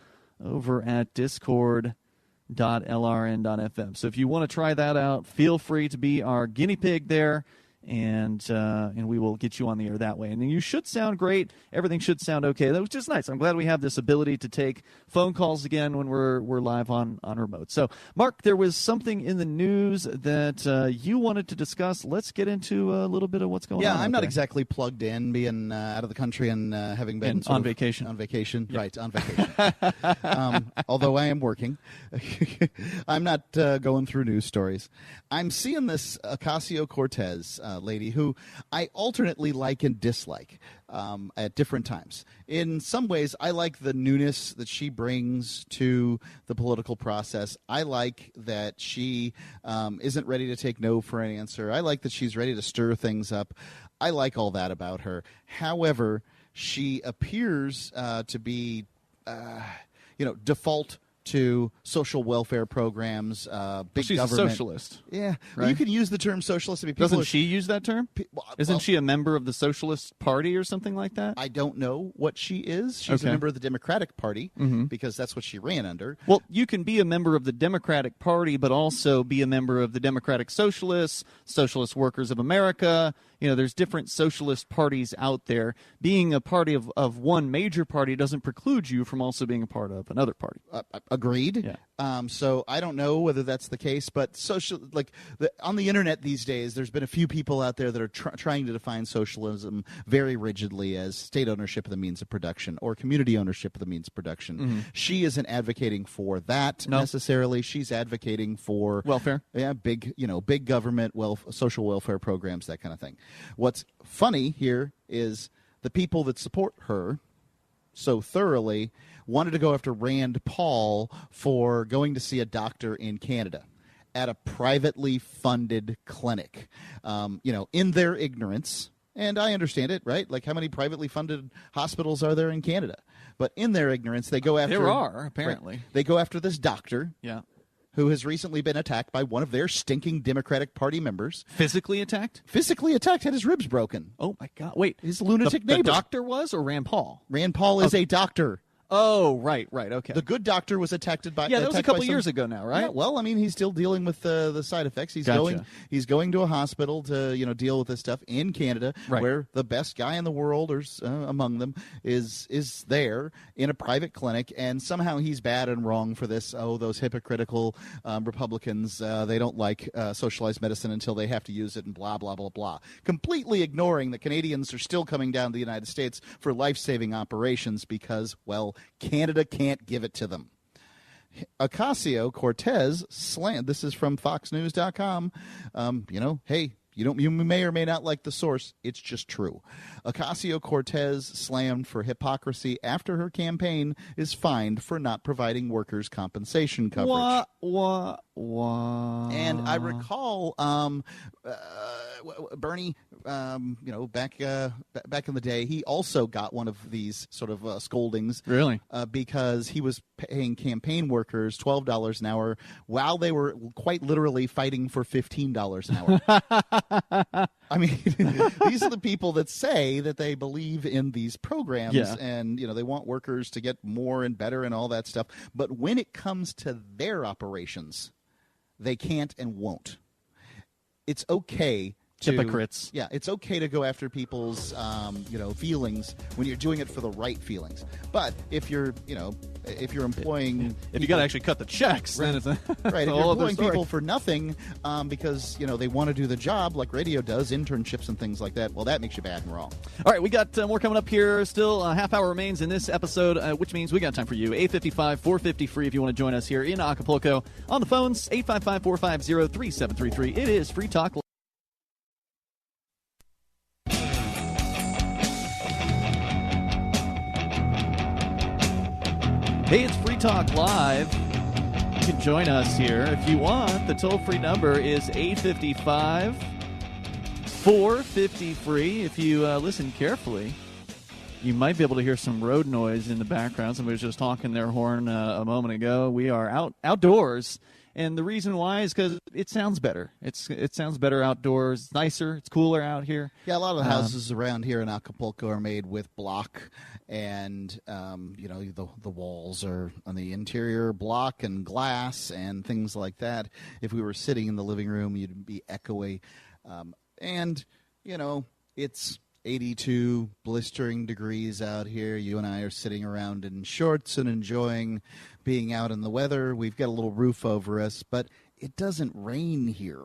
over at Discord.lrn.fm. So if you want to try that out, feel free to be our guinea pig there, and we will get you on the air that way. And then you should sound great. Everything should sound okay. That was just nice. I'm glad we have this ability to take phone calls again when we're live on remote. So, Mark, there was something in the news that you wanted to discuss. Let's get into a little bit of what's going on. Yeah, I'm not exactly plugged in, being out of the country and having been on vacation. On vacation, yeah. Right, on vacation. Although I am working. I'm not going through news stories. I'm seeing this Ocasio-Cortez lady who I alternately like and dislike at different times. In some ways, I like the newness that she brings to the political process. I like that she isn't ready to take no for an answer. I like that she's ready to stir things up. I like all that about her. However, she appears to be, default to social welfare programs, big she's government. A socialist. Yeah, right? You can use the term socialist. I mean, doesn't she use that term? Isn't she a member of the Socialist Party or something like that? I don't know what she is. She's a member of the Democratic Party because that's what she ran under. Well, you can be a member of the Democratic Party, but also be a member of the Democratic Socialists, Socialist Workers of America. There's different socialist parties out there. Being a party of one major party doesn't preclude you from also being a part of another party. Agreed. Yeah. So I don't know whether that's the case, but on the internet these days, there's been a few people out there that are trying to define socialism very rigidly as state ownership of the means of production or community ownership of the means of production. Mm-hmm. She isn't advocating for that necessarily. She's advocating for welfare. Yeah, big government, social welfare programs, that kind of thing. What's funny here is the people that support her so thoroughly wanted to go after Rand Paul for going to see a doctor in Canada at a privately funded clinic. In their ignorance, and I understand it, right? Like, how many privately funded hospitals are there in Canada? But in their ignorance, they go after... There are, apparently. Right, they go after this doctor. Yeah. Who has recently been attacked by one of their stinking Democratic Party members. Physically attacked? Physically attacked, had his ribs broken. Oh, my God. Wait. His lunatic neighbor. The doctor was, or Rand Paul? Rand Paul is a doctor. Oh, right, okay. The good doctor was attacked by that was a couple years ago now, right? Yeah, well, I mean, he's still dealing with the side effects. He's going to a hospital to deal with this stuff in Canada, where the best guy in the world, or among them, is there in a private clinic, and somehow he's bad and wrong for this. Oh, those hypocritical Republicans, they don't like socialized medicine until they have to use it, and blah blah blah blah. Completely ignoring that Canadians are still coming down to the United States for life-saving operations because, well, Canada can't give it to them. Ocasio-Cortez slammed. This is from FoxNews.com. Hey, you may or may not like the source. It's just true. Ocasio-Cortez slammed for hypocrisy after her campaign is fined for not providing workers' compensation coverage. And I recall Bernie, back in the day, he also got one of these sort of scoldings. Really? Because he was paying campaign workers $12 an hour while they were quite literally fighting for $15 an hour. I mean, these are the people that say that they believe in these programs and, they want workers to get more and better and all that stuff. But when it comes to their operations, they can't and won't. It's okay to, hypocrites. Yeah, it's okay to go after people's, feelings when you're doing it for the right feelings. But if you're employing, if you got to actually cut the checks, right, then it's right. If you're employing people for nothing because they want to do the job like radio does, internships and things like that, well, that makes you bad and wrong. All right, we got more coming up here. Still a half hour remains in this episode, which means we got time for you. 855-450 free if you want to join us here in Acapulco. On the phones, 855-450-3733. It is Free Talk. Hey, it's Free Talk Live. You can join us here if you want. The toll-free number is 855-450-FREE. If you listen carefully, you might be able to hear some road noise in the background. Somebody was just honking their horn a moment ago. We are outdoors, and the reason why is because it sounds better. It sounds better outdoors. It's nicer. It's cooler out here. Yeah, a lot of the houses around here in Acapulco are made with block, and the walls are on the interior block and glass and things like that. If we were sitting in the living room, you'd be echoey, and it's 82 blistering degrees out here. You and I are sitting around in shorts and enjoying being out in the weather. We've got a little roof over us, but it doesn't rain here.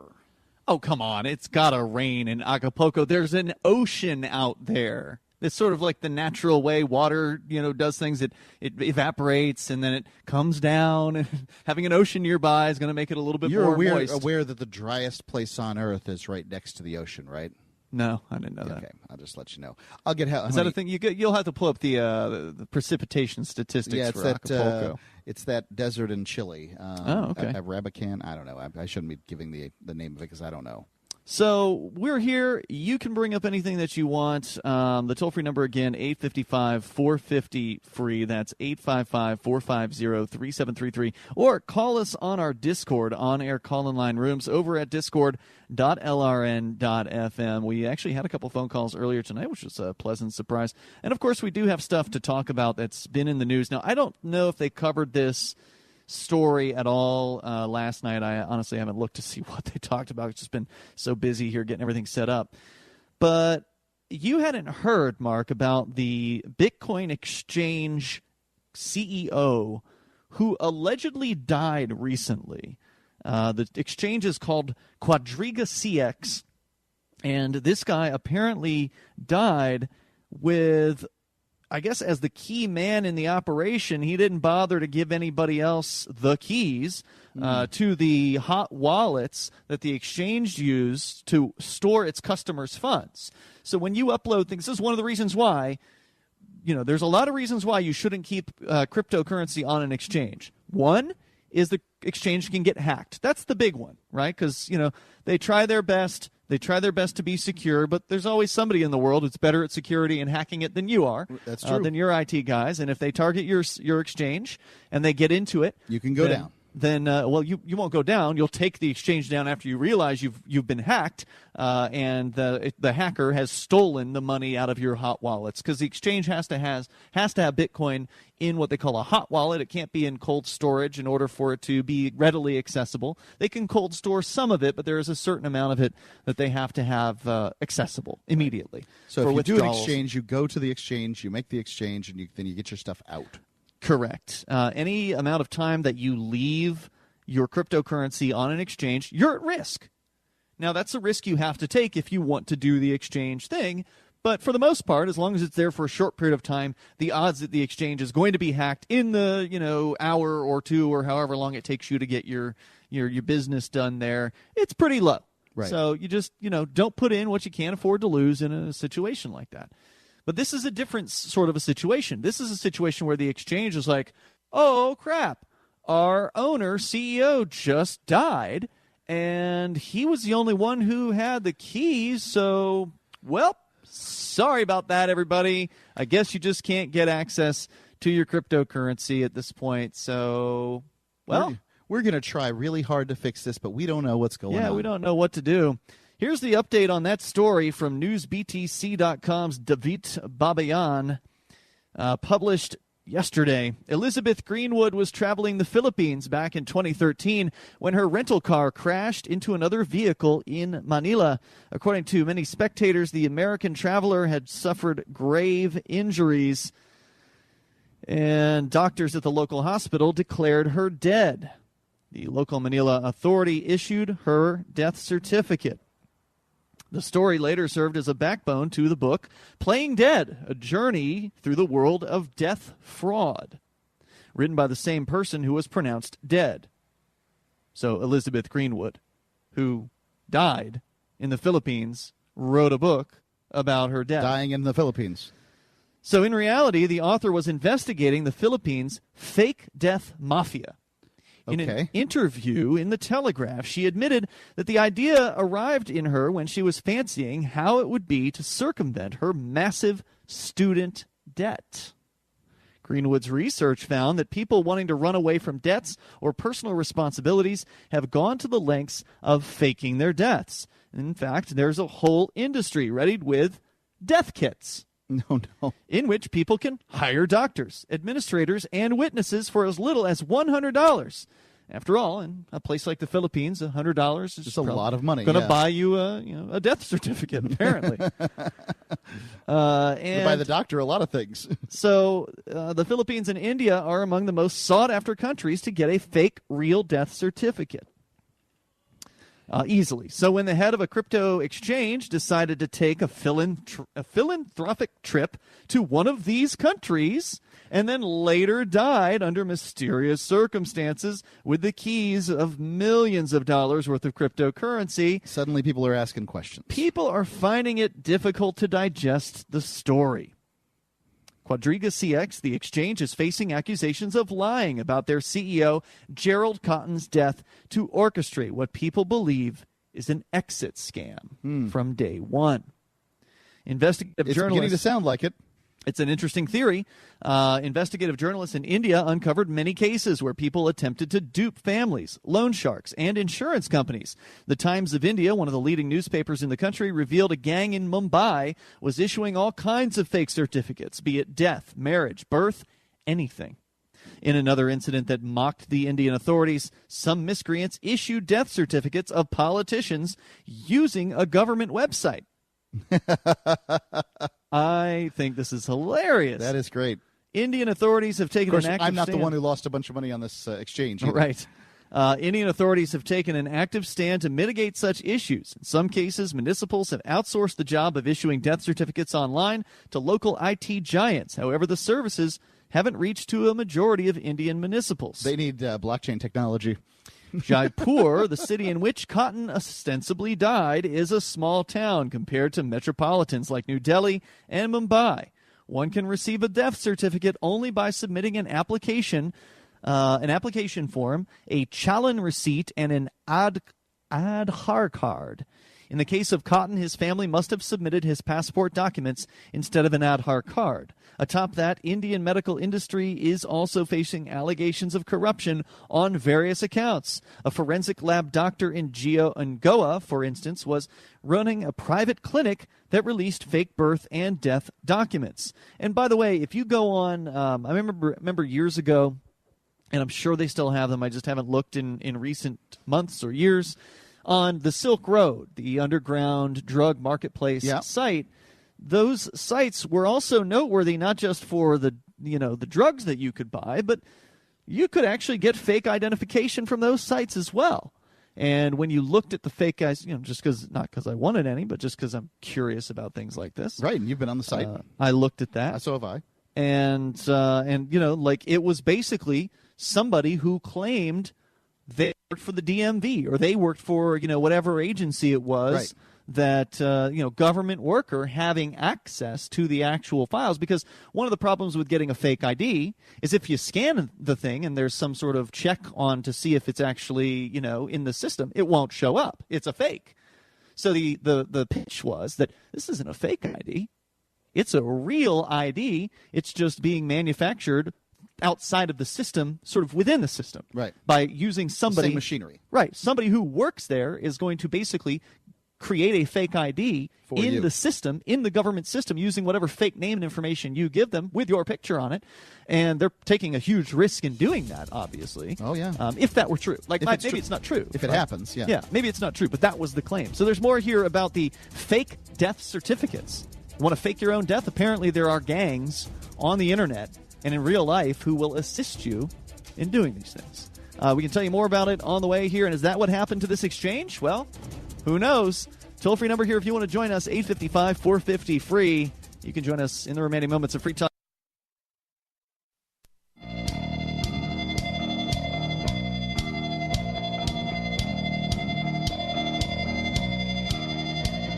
Oh, come on. It's got to rain in Acapulco. There's an ocean out there. It's sort of like the natural way water, does things. It evaporates and then it comes down. And having an ocean nearby is going to make it a little bit more moist. You're aware that the driest place on Earth is right next to the ocean, right? No, I didn't know that. Okay, I'll just let you know. I'll get how. Is that a thing? You'll have to pull up the precipitation statistics for Acapulco. It's that desert in Chile. Okay. Arabican. I don't know. I shouldn't be giving the name of it because I don't know. So we're here. You can bring up anything that you want. The toll-free number again, 855-450-FREE. That's 855-450-3733. Or call us on our Discord on-air call-in line rooms over at discord.lrn.fm. We actually had a couple phone calls earlier tonight, which was a pleasant surprise. And, of course, we do have stuff to talk about that's been in the news. Now, I don't know if they covered this story at all last night. I honestly haven't looked to see what they talked about. It's just been so busy here getting everything set up. But you hadn't heard, Mark, about the Bitcoin exchange CEO who allegedly died recently. The exchange is called Quadriga CX, and this guy apparently died with, I guess, as the key man in the operation. He didn't bother to give anybody else the keys to the hot wallets that the exchange used to store its customers' funds. So when you upload things, this is one of the reasons why, there's a lot of reasons why you shouldn't keep cryptocurrency on an exchange. One is the exchange can get hacked. That's the big one, right? Because, they try their best. They try their best to be secure, but there's always somebody in the world who's better at security and hacking it than you are. That's true. Than your IT guys. And if they target your exchange and they get into it, you can go down. then you won't go down. You'll take the exchange down after you realize you've been hacked, and the hacker has stolen the money out of your hot wallets, because the exchange has to have Bitcoin in what they call a hot wallet. It can't be in cold storage in order for it to be readily accessible. They can cold store some of it, but there is a certain amount of it that they have to have accessible immediately. So if you do an withdrawals. exchange, you go to the exchange, you make the exchange, and then you get your stuff out. Correct. Any amount of time that you leave your cryptocurrency on an exchange, you're at risk. Now, that's a risk you have to take if you want to do the exchange thing. But for the most part, as long as it's there for a short period of time, the odds that the exchange is going to be hacked in the hour or two or however long it takes you to get your business done there, it's pretty low. Right. So you just don't put in what you can't afford to lose in a situation like that. But this is a different sort of a situation. This is a situation where the exchange is like, oh, crap, our owner, CEO, just died, and he was the only one who had the keys, so, well, sorry about that, everybody. I guess you just can't get access to your cryptocurrency at this point, so, well. We're going to try really hard to fix this, but we don't know what's going on. Yeah, we don't know what to do. Here's the update on that story from newsbtc.com's David Babayan, published yesterday. Elizabeth Greenwood was traveling the Philippines back in 2013 when her rental car crashed into another vehicle in Manila. According to many spectators, the American traveler had suffered grave injuries, and doctors at the local hospital declared her dead. The local Manila authority issued her death certificate. The story later served as a backbone to the book Playing Dead, A Journey Through the World of Death Fraud, written by the same person who was pronounced dead. So Elizabeth Greenwood, who died in the Philippines, wrote a book about her death. Dying in the Philippines. So in reality, the author was investigating the Philippines' fake death mafia. In an interview in The Telegraph, she admitted that the idea arrived in her when she was fancying how it would be to circumvent her massive student debt. Greenwood's research found that people wanting to run away from debts or personal responsibilities have gone to the lengths of faking their deaths. In fact, there's a whole industry readied with death kits. No. In which people can hire doctors, administrators, and witnesses for as little as $100. After all, in a place like the Philippines, $100 is just a lot of money. Going to buy you a death certificate, apparently. And buy the doctor a lot of things. So the Philippines and India are among the most sought-after countries to get a fake real death certificate. Easily. So when the head of a crypto exchange decided to take a philanthropic trip to one of these countries and then later died under mysterious circumstances with the keys of millions of dollars worth of cryptocurrency, suddenly people are asking questions. People are finding it difficult to digest the story. Quadriga CX, the exchange, is facing accusations of lying about their CEO, Gerald Cotton's death, to orchestrate what people believe is an exit scam from day one. Investigative It's journalists... beginning to sound like it. It's an interesting theory. Investigative journalists in India uncovered many cases where people attempted to dupe families, loan sharks, and insurance companies. The Times of India, one of the leading newspapers in the country, revealed a gang in Mumbai was issuing all kinds of fake certificates, be it death, marriage, birth, anything. In another incident that mocked the Indian authorities, some miscreants issued death certificates of politicians using a government website. I think this is hilarious. That is great. Indian authorities have taken an active I'm not stand. the one who lost a bunch of money on this exchange. Either. Right. Indian authorities have taken an active stand to mitigate such issues. In some cases, municipals have outsourced the job of issuing death certificates online to local IT giants. However, the services haven't reached to a majority of Indian municipals. They need blockchain technology. Jaipur, the city in which Cotton ostensibly died, is a small town compared to metropolitans like New Delhi and Mumbai. One can receive a death certificate only by submitting an application form, a challan receipt, and an Aadhaar card. In the case of Cotton, his family must have submitted his passport documents instead of an Aadhaar card. Atop that, Indian medical industry is also facing allegations of corruption on various accounts. A forensic lab doctor in Goa, for instance, was running a private clinic that released fake birth and death documents. And by the way, if you go on, I remember years ago, and I'm sure they still have them, I just haven't looked in recent months or years, on the Silk Road, the underground drug marketplace site. Those sites were also noteworthy not just for the drugs that you could buy, but you could actually get fake identification from those sites as well. And when you looked at the fake guys, just not because I wanted any, but just because I'm curious about things like this. Right, and you've been on the site. I looked at that. So have I. And it was basically somebody who claimed they worked for the DMV or they worked for, whatever agency it was. Right. That government worker having access to the actual files, because one of the problems with getting a fake ID is if you scan the thing and there's some sort of check on to see if it's actually in the system, it won't show up. It's a fake. So the pitch was that this isn't a fake ID. It's a real ID. It's just being manufactured outside of the system, sort of within the system, right? By using somebody same machinery, right? Somebody who works there is going to basically create a fake ID in the system, in the government system, using whatever fake name and information you give them with your picture on it. And they're taking a huge risk in doing that, obviously. Oh, yeah. If that were true. Maybe it's not true. If it happens, yeah. Yeah, maybe it's not true, but that was the claim. So there's more here about the fake death certificates. You want to fake your own death? Apparently there are gangs on the internet and in real life who will assist you in doing these things. We can tell you more about it on the way here. And is that what happened to this exchange? Well, who knows? Toll-free number here if you want to join us, 855-450-FREE. You can join us in the remaining moments of Free Talk.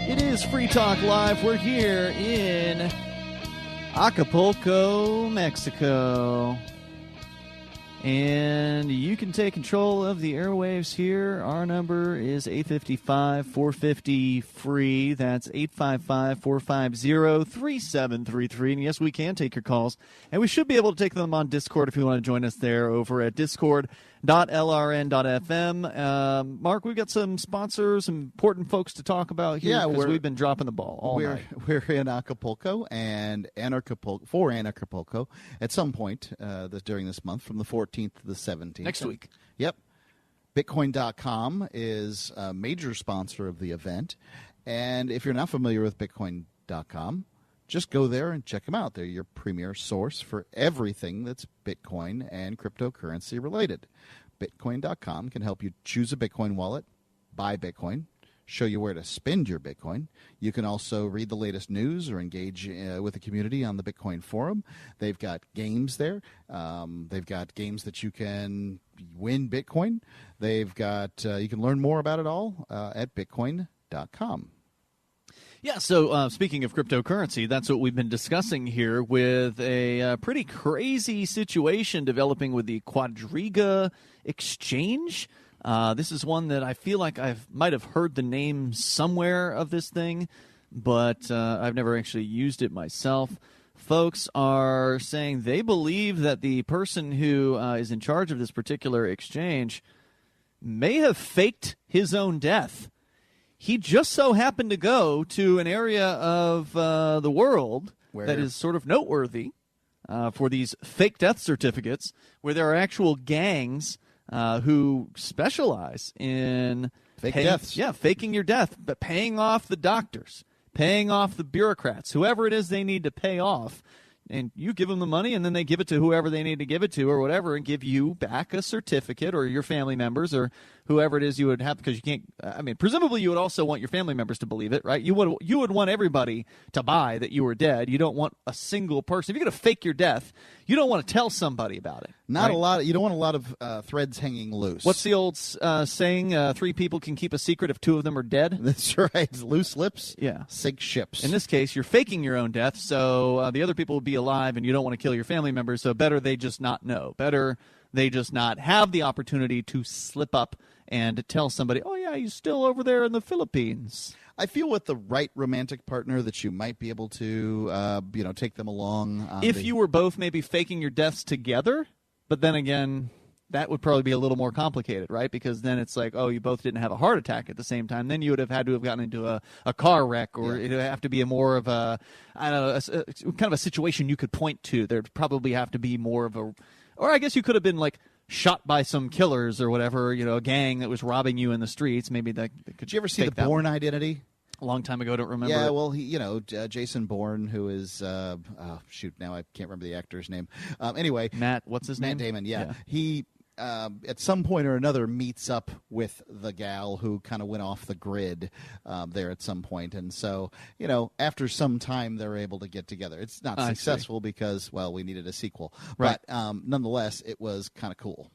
It is Free Talk Live. We're here in Acapulco, Mexico. And you can take control of the airwaves here. Our number is 855-450-FREE. That's 855-450-3733. And yes, we can take your calls. And we should be able to take them on Discord if you want to join us there over at discord.lrn.fm. Mark, we've got some sponsors, some important folks to talk about here because we've been dropping the ball all night. We're in Acapulco and Acapulco at some point during this month from the 14th to the 17th. Next week. Yep. Bitcoin.com is a major sponsor of the event. And if you're not familiar with Bitcoin.com, just go there and check them out. They're your premier source for everything that's Bitcoin and cryptocurrency related. Bitcoin.com can help you choose a Bitcoin wallet, buy Bitcoin, show you where to spend your Bitcoin. You can also read the latest news or engage with the community on the Bitcoin forum. They've got games there. They've got games that you can win Bitcoin. They've got you can learn more about it all at Bitcoin.com. Yeah, so speaking of cryptocurrency, that's what we've been discussing here with a pretty crazy situation developing with the Quadriga exchange. This is one that I feel like I might have heard the name somewhere of this thing, but I've never actually used it myself. Folks are saying they believe that the person who is in charge of this particular exchange may have faked his own death. He just so happened to go to an area of the world that is sort of noteworthy for these fake death certificates, where there are actual gangs who specialize in fake deaths. Yeah, faking your death, but paying off the doctors, paying off the bureaucrats, whoever it is they need to pay off. And you give them the money, and then they give it to whoever they need to give it to or whatever, and give you back a certificate, or your family members or whoever it is you would have, because you can't – I mean, presumably you would also want your family members to believe it, right? You would want everybody to buy that you were dead. You don't want a single person – if you're going to fake your death, you don't want to tell somebody about it. Not a lot. You don't want a lot of threads hanging loose. What's the old saying? 3 people can keep a secret if 2 of them are dead? That's right. Loose lips, yeah, sink ships. In this case, you're faking your own death, so the other people will be alive, and you don't want to kill your family members, so better they just not know. Better they just not have the opportunity to slip up and tell somebody, oh, yeah, he's still over there in the Philippines. I feel with the right romantic partner that you might be able to, take them along. If you were both maybe faking your deaths together, but then again, that would probably be a little more complicated, right? Because then it's like, oh, you both didn't have a heart attack at the same time. Then you would have had to have gotten into a car wreck, or it would have to be a more of a, I don't know, kind of a situation you could point to. There'd probably have to be more of a, or I guess you could have been like shot by some killers or whatever, a gang that was robbing you in the streets. Maybe that could. Did you ever see The Bourne Identity? A long time ago, don't remember. Yeah, it. well, Jason Bourne, who is now I can't remember the actor's name. Anyway, what's his name? Matt Damon. Yeah. He at some point or another meets up with the gal who kind of went off the grid there at some point, and so after some time they're able to get together. It's not successful because we needed a sequel, right. But nonetheless, it was kind of cool.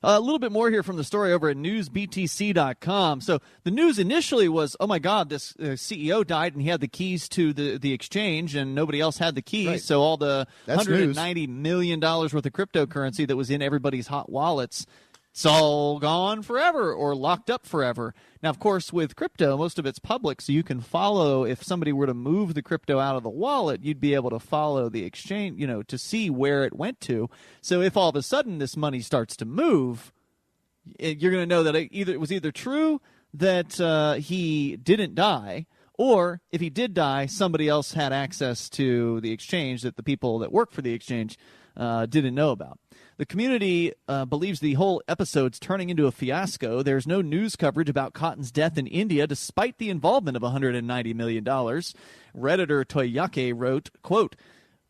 A little bit more here from the story over at newsbtc.com. So the news initially was, oh, my God, this CEO died and he had the keys to the exchange and nobody else had the keys. Right. So all the $190 million worth of cryptocurrency that was in everybody's hot wallets, it's all gone forever or locked up forever. Now, of course, with crypto, most of it's public, so you can follow. If somebody were to move the crypto out of the wallet, you'd be able to follow the exchange, to see where it went to. So if all of a sudden this money starts to move, you're going to know that it was either true that he didn't die, or if he did die, somebody else had access to the exchange that the people that work for the exchange didn't know about. The community believes the whole episode's turning into a fiasco. There's no news coverage about Cotton's death in India, despite the involvement of $190 million. Redditor Toyake wrote, quote,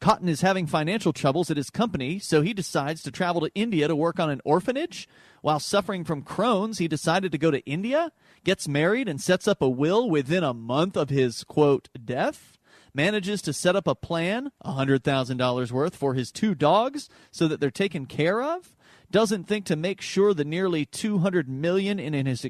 Cotton is having financial troubles at his company, so he decides to travel to India to work on an orphanage. While suffering from Crohn's, he decided to go to India, gets married, and sets up a will within a month of his, quote, death. Manages to set up a plan, $100,000 worth, for his 2 dogs so that they're taken care of. Doesn't think to make sure the nearly $200 million in his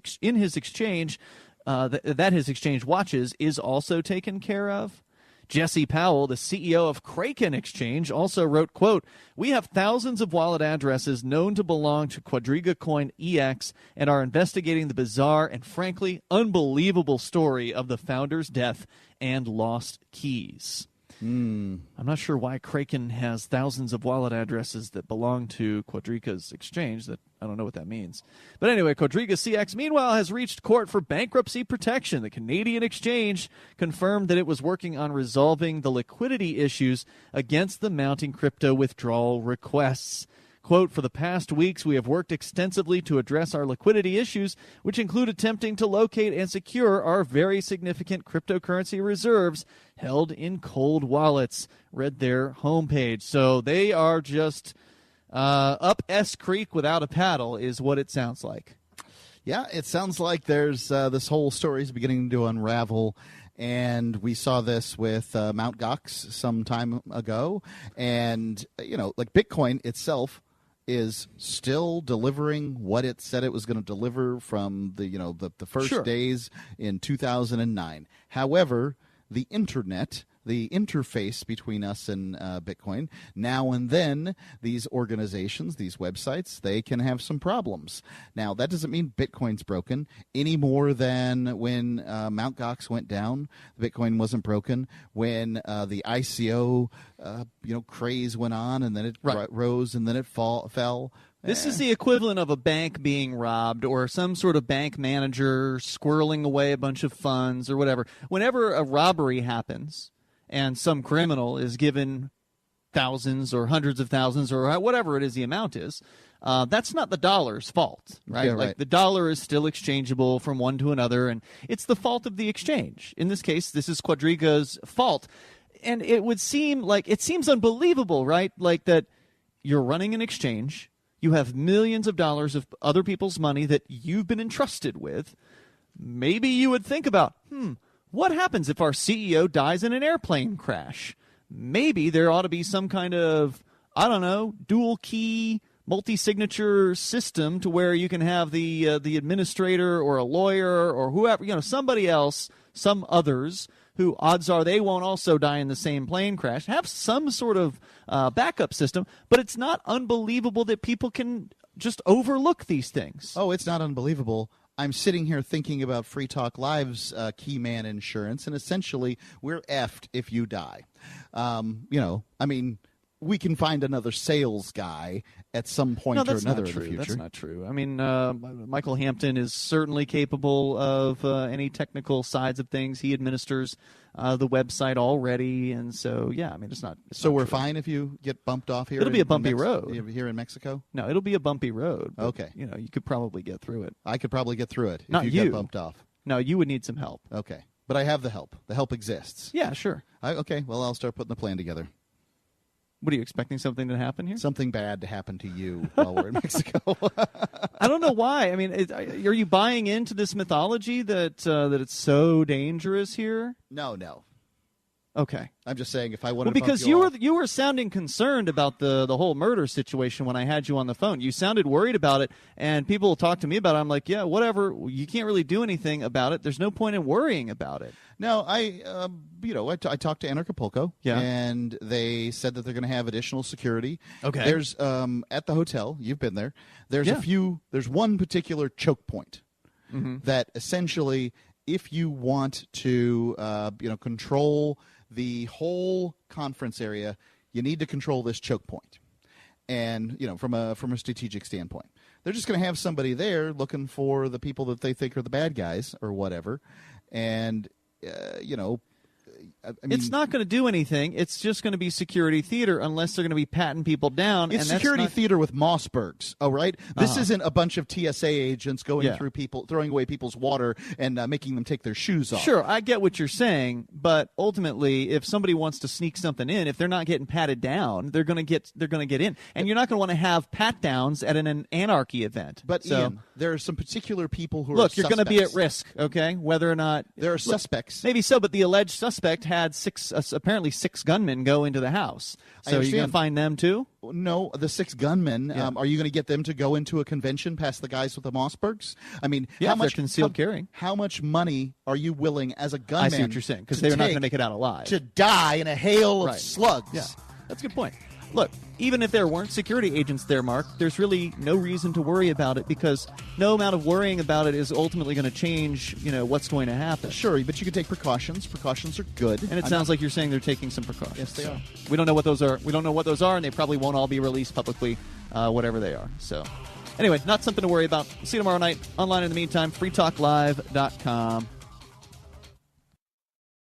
exchange that his exchange watches is also taken care of. Jesse Powell, the CEO of Kraken Exchange, also wrote, quote, we have thousands of wallet addresses known to belong to Quadriga Coin EX and are investigating the bizarre and frankly unbelievable story of the founder's death and lost keys. I'm not sure why Kraken has thousands of wallet addresses that belong to Quadriga's exchange. I don't know what that means. But anyway, Quadriga CX, meanwhile, has reached court for bankruptcy protection. The Canadian exchange confirmed that it was working on resolving the liquidity issues against the mounting crypto withdrawal requests. Quote, for the past weeks, we have worked extensively to address our liquidity issues, which include attempting to locate and secure our very significant cryptocurrency reserves held in cold wallets, read their homepage. So they are just up S Creek without a paddle is what it sounds like. Yeah, it sounds like there's this whole story is beginning to unravel. And we saw this with Mt. Gox some time ago. And, like Bitcoin itself is still delivering what it said it was going to deliver from the first days in 2009. However, the internet, the interface between us and Bitcoin, now and then these organizations, these websites, they can have some problems. Now, that doesn't mean Bitcoin's broken any more than when Mt. Gox went down, Bitcoin wasn't broken. When the ICO, craze went on, and then it rose, and then it fell. This is the equivalent of a bank being robbed or some sort of bank manager squirreling away a bunch of funds or whatever. Whenever a robbery happens and some criminal is given thousands or hundreds of thousands or whatever it is the amount is, that's not the dollar's fault, right? Yeah, Like the dollar is still exchangeable from one to another, and it's the fault of the exchange. In this case, this is Quadriga's fault. And it seems unbelievable, right? Like that you're running an exchange. You have millions of dollars of other people's money that you've been entrusted with. Maybe you would think about, what happens if our CEO dies in an airplane crash? Maybe there ought to be some kind of, dual key, multi-signature system to where you can have the administrator or a lawyer or whoever, somebody else, some others who odds are they won't also die in the same plane crash. Have some sort of backup system, but it's not unbelievable that people can just overlook these things. Oh, it's not unbelievable. I'm sitting here thinking about Free Talk Live's key man insurance, and essentially we're effed if you die. We can find another sales guy at some point or another in the future. That's not true. I mean, Michael Hampton is certainly capable of any technical sides of things. He administers the website already, and so, yeah, I mean, it's not So we're true. fine if you get bumped off here? It'll be a bumpy road. Here in Mexico? No, it'll be a bumpy road. But, Okay. you could probably get through it. I could probably get through it Not if you you. get bumped off. No, you would need some help. Okay. But I have the help. The help exists. Yeah, sure. Okay, well, I'll start putting the plan together. What, are you expecting something to happen here? Something bad to happen to you while we're in Mexico. I don't know why. I mean, are you buying into this mythology that it's so dangerous here? No. Okay. I'm just saying if I wanted Well, because to bump you were sounding concerned about the whole murder situation when I had you on the phone. You sounded worried about it, and people will talk to me about it. I'm like, yeah, whatever. You can't really do anything about it. There's no point in worrying about it. No, I talked to Acapulco, Yeah. and they said that they're going to have additional security. Okay. There's at the hotel. You've been there. There's Yeah. There's one particular choke point that essentially, if you want to, control the whole conference area, you need to control this choke point. And from a strategic standpoint, they're just going to have somebody there looking for the people that they think are the bad guys or whatever, and I mean, it's not going to do anything. It's just going to be security theater unless they're going to be patting people down. It's and that's security not... theater with Mossbergs, all right? This isn't a bunch of TSA agents going through people, throwing away people's water and making them take their shoes off. Sure, I get what you're saying, but ultimately, if somebody wants to sneak something in, if they're not getting patted down, they're going to get in, and you're not going to want to have pat downs at an anarchy event. But so, Ian, there are some particular people who are look, you're going to be at suspects. risk, okay? Whether or not There are suspects. maybe so, but the alleged suspect had apparently six gunmen go into the house. So you're going to find them too? No, the 6 gunmen. Yeah. Are you going to get them to go into a convention past the guys with the Mossbergs? I mean, Yeah, how if they're much concealed carrying. How much money are you willing as a gunman? I see what you're saying, because they're not going to make it out alive. To die in a hail of slugs. Yeah, that's a good point. Look, even if there weren't security agents there, Mark, there's really no reason to worry about it because no amount of worrying about it is ultimately going to change, what's going to happen. Sure, but you can take precautions. Precautions are good. And it sounds like you're saying they're taking some precautions. Yes, they are. We don't know what those are. We don't know what those are, and they probably won't all be released publicly, whatever they are. So, anyway, not something to worry about. See you tomorrow night. Online in the meantime, freetalklive.com.